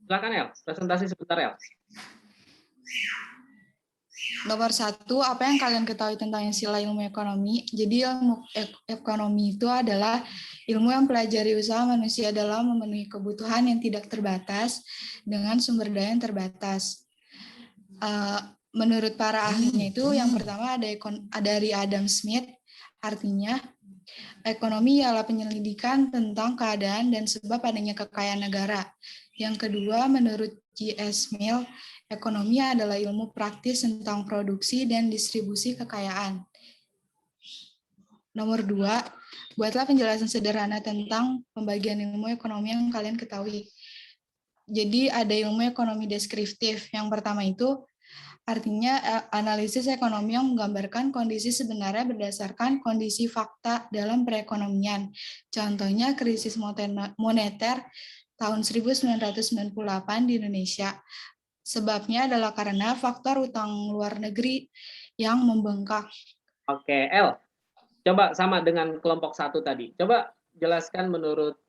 Silakan, El. Presentasi sebentar, El.
Nomor 1, apa yang kalian ketahui tentang istilah ilmu ekonomi? Jadi ilmu ekonomi itu adalah ilmu yang pelajari usaha manusia dalam memenuhi kebutuhan yang tidak terbatas dengan sumber daya yang terbatas. Menurut para ahlinya itu, yang pertama ada dari Adam Smith, artinya ekonomi ialah penyelidikan tentang keadaan dan sebab adanya kekayaan negara. Yang kedua, menurut J.S. Mill, ekonomi adalah ilmu praktis tentang produksi dan distribusi kekayaan. Nomor 2, buatlah penjelasan sederhana tentang pembagian ilmu ekonomi yang kalian ketahui. Jadi ada ilmu ekonomi deskriptif. Yang pertama itu artinya analisis ekonomi yang menggambarkan kondisi sebenarnya berdasarkan kondisi fakta dalam perekonomian. Contohnya krisis moneter tahun 1998 di Indonesia. Sebabnya adalah karena faktor utang luar negeri yang membengkak.
Oke, El. Coba sama dengan kelompok 1 tadi. Coba jelaskan menurut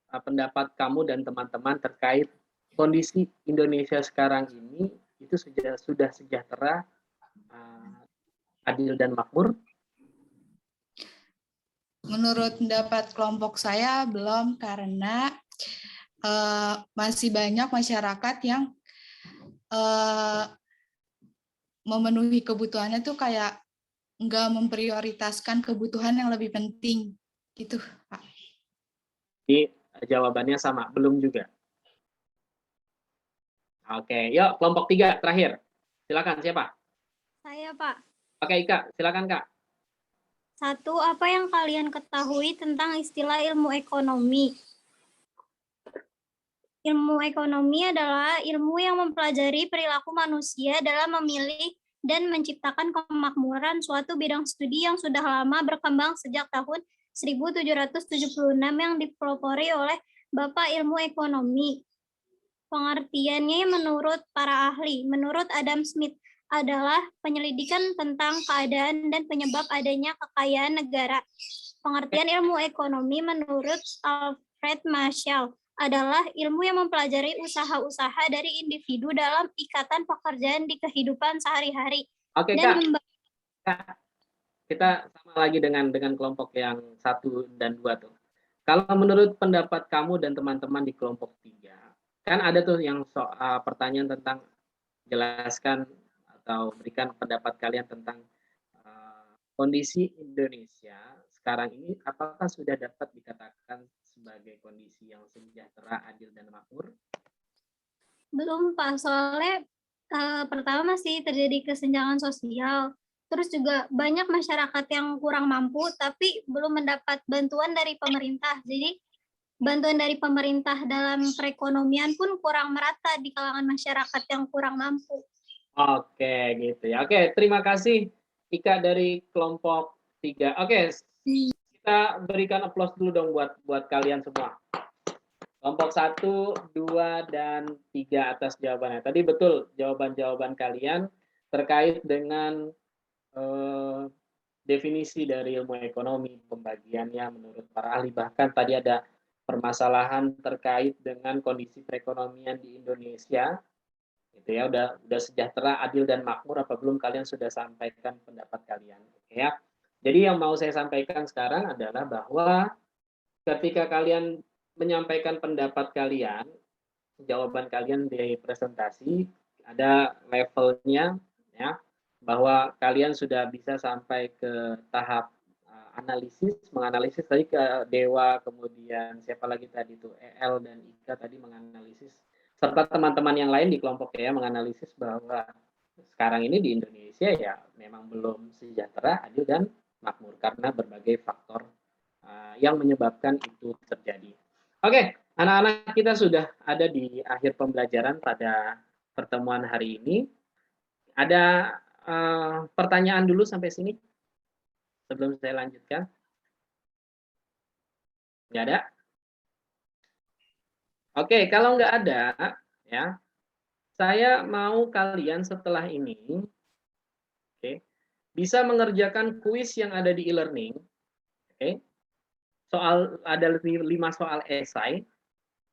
pendapat kamu dan teman-teman terkait kondisi Indonesia sekarang ini itu sudah sejahtera, adil dan makmur?
Menurut pendapat kelompok saya belum, karena masih banyak masyarakat yang memenuhi kebutuhannya tuh kayak nggak memprioritaskan kebutuhan yang lebih penting gitu, Pak.
Jadi jawabannya sama, belum juga. Oke, yuk kelompok 3 terakhir. Silakan, siapa?
Saya, Pak.
Oke, Ika, silakan, Kak.
1, apa yang kalian ketahui tentang istilah ilmu ekonomi? Ilmu ekonomi adalah ilmu yang mempelajari perilaku manusia dalam memilih dan menciptakan kemakmuran suatu bidang studi yang sudah lama berkembang sejak tahun 1776 yang dipelopori oleh Bapak Ilmu Ekonomi. Pengertiannya menurut para ahli, menurut Adam Smith, adalah penyelidikan tentang keadaan dan penyebab adanya kekayaan negara. Pengertian ilmu ekonomi menurut Alfred Marshall adalah ilmu yang mempelajari usaha-usaha dari individu dalam ikatan pekerjaan di kehidupan sehari-hari.
Oke, Kak. Kita sama lagi dengan kelompok yang 1 dan 2 tuh. Kalau menurut pendapat kamu dan teman-teman di kelompok 3, kan ada tuh yang soal pertanyaan tentang jelaskan atau berikan pendapat kalian tentang kondisi Indonesia sekarang ini, apakah sudah dapat dikatakan sebagai kondisi yang sejahtera, adil, dan makmur?
Belum, Pak. Soalnya pertama masih terjadi kesenjangan sosial. Terus juga banyak masyarakat yang kurang mampu, tapi belum mendapat bantuan dari pemerintah. Jadi bantuan dari pemerintah dalam perekonomian pun kurang merata di kalangan masyarakat yang kurang mampu.
Oke, gitu ya. Oke, terima kasih Ika dari kelompok 3. Oke, kita berikan aplaus dulu dong buat kalian semua. Kelompok 1, 2, dan 3 atas jawabannya. Tadi betul jawaban-jawaban kalian terkait dengan definisi dari ilmu ekonomi, pembagiannya menurut para ahli. Bahkan tadi ada permasalahan terkait dengan kondisi perekonomian di Indonesia. Gitu ya, udah sejahtera, adil, dan makmur apa belum? Kalian sudah sampaikan pendapat kalian. Oke ya. Jadi yang mau saya sampaikan sekarang adalah bahwa ketika kalian menyampaikan pendapat kalian, jawaban kalian di presentasi ada levelnya ya, bahwa kalian sudah bisa sampai ke tahap menganalisis tadi ke Dewa, kemudian siapa lagi tadi itu EL dan Ika tadi menganalisis, serta teman-teman yang lain di kelompok ya menganalisis bahwa sekarang ini di Indonesia ya memang belum sejahtera, adil, dan makmur karena berbagai faktor yang menyebabkan itu terjadi. Oke, anak-anak kita sudah ada di akhir pembelajaran pada pertemuan hari ini. Ada pertanyaan dulu sampai sini sebelum saya lanjutkan? Nggak ada? Oke, kalau nggak ada, ya, saya mau kalian setelah ini, bisa mengerjakan kuis yang ada di e-learning. Ada 5 soal esai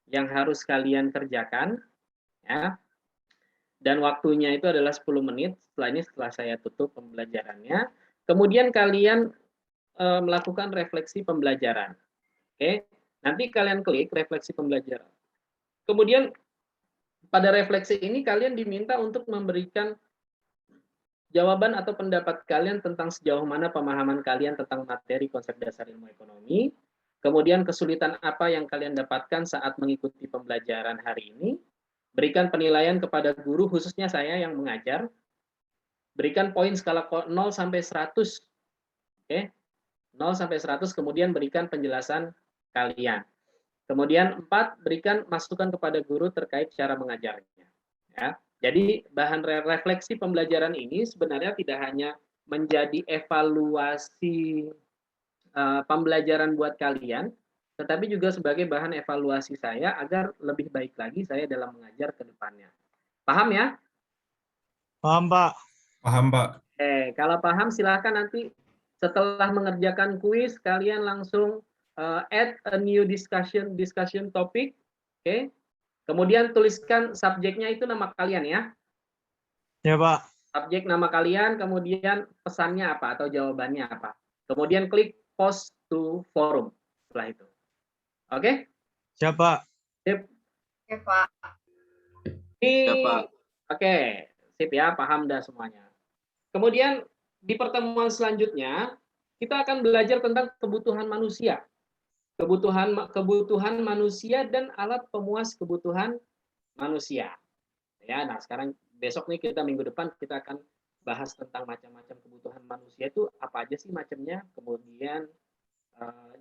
yang harus kalian kerjakan, ya. Dan waktunya itu adalah 10 menit. Setelah saya tutup pembelajarannya. Kemudian kalian melakukan refleksi pembelajaran. Nanti kalian klik refleksi pembelajaran. Kemudian pada refleksi ini kalian diminta untuk memberikan jawaban atau pendapat kalian tentang sejauh mana pemahaman kalian tentang materi konsep dasar ilmu ekonomi. Kemudian kesulitan apa yang kalian dapatkan saat mengikuti pembelajaran hari ini. Berikan penilaian kepada guru, khususnya saya yang mengajar. Berikan poin skala 0 sampai 100. 0 sampai 100, kemudian berikan penjelasan kalian. Kemudian 4, berikan masukan kepada guru terkait cara mengajarnya. Ya. Jadi bahan refleksi pembelajaran ini sebenarnya tidak hanya menjadi evaluasi pembelajaran buat kalian, tetapi juga sebagai bahan evaluasi saya agar lebih baik lagi saya dalam mengajar ke depannya. Paham ya?
Paham, Pak.
Paham, Pak.
Kalau paham silahkan nanti setelah mengerjakan kuis kalian langsung add a new discussion topic. Kemudian tuliskan subjeknya itu nama kalian ya.
Ya, Pak.
Subjek nama kalian, kemudian pesannya apa atau jawabannya apa. Kemudian klik post to forum setelah itu. Oke?
Siap, Pak.
Sip.
Oke, Pak.
Oke, sip ya, paham dah semuanya. Kemudian di pertemuan selanjutnya kita akan belajar tentang kebutuhan manusia. Kebutuhan manusia dan alat pemuas kebutuhan manusia. Ya, nah sekarang besok nih minggu depan kita akan bahas tentang macam-macam kebutuhan manusia itu apa aja sih macamnya, kemudian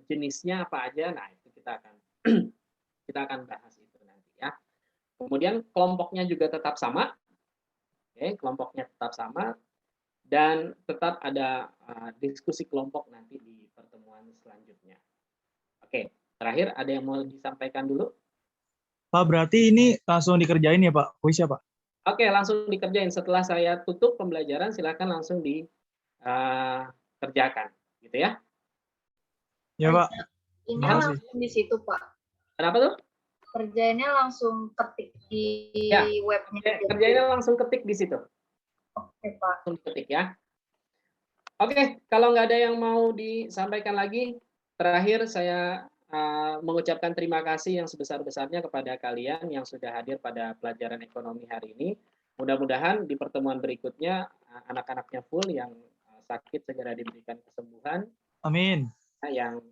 jenisnya apa aja. Nah, itu kita akan bahas itu nanti ya. Kemudian kelompoknya juga tetap sama. Kelompoknya tetap sama. dan tetap ada diskusi kelompok nanti di pertemuan selanjutnya. Oke, terakhir ada yang mau disampaikan dulu?
Pak, berarti ini langsung dikerjain ya Pak, kuisnya Pak?
Oke, langsung dikerjain. Setelah saya tutup pembelajaran, silakan langsung dikerjakan, gitu ya.
Ya Pak.
Ini
Terima kasih.
langsung di situ, Pak.
Kenapa tuh?
Kerjainnya langsung ketik di
Ya,
webnya.
kerjainnya langsung ketik di situ.
Oke, Pak.
Langsung ketik ya. Oke, kalau nggak ada yang mau disampaikan lagi, terakhir saya mengucapkan terima kasih yang sebesar-besarnya kepada kalian yang sudah hadir pada pelajaran ekonomi hari ini. Mudah-mudahan di pertemuan berikutnya anak-anaknya full, yang sakit segera diberikan kesembuhan.
Amin.
Yang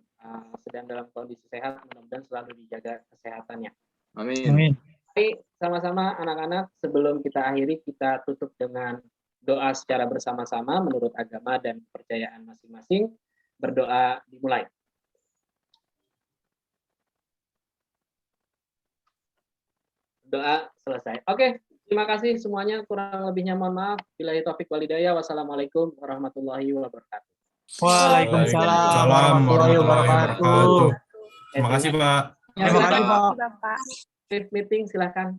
sedang dalam kondisi sehat, mudah-mudahan selalu dijaga kesehatannya.
Amin.
Amin.
Baik, sama-sama anak-anak, sebelum kita akhiri, kita tutup dengan doa secara bersama-sama menurut agama dan kepercayaan masing-masing. Berdoa dimulai. Doa selesai. Oke, terima kasih semuanya. Kurang lebihnya mohon maaf. Billahi taufik walhidayah. Wassalamualaikum warahmatullahi wabarakatuh.
Waalaikumsalam warahmatullahi wabarakatuh.
Terima kasih, Pak.
Terima kasih Pak.
Bapak.
Meeting silahkan.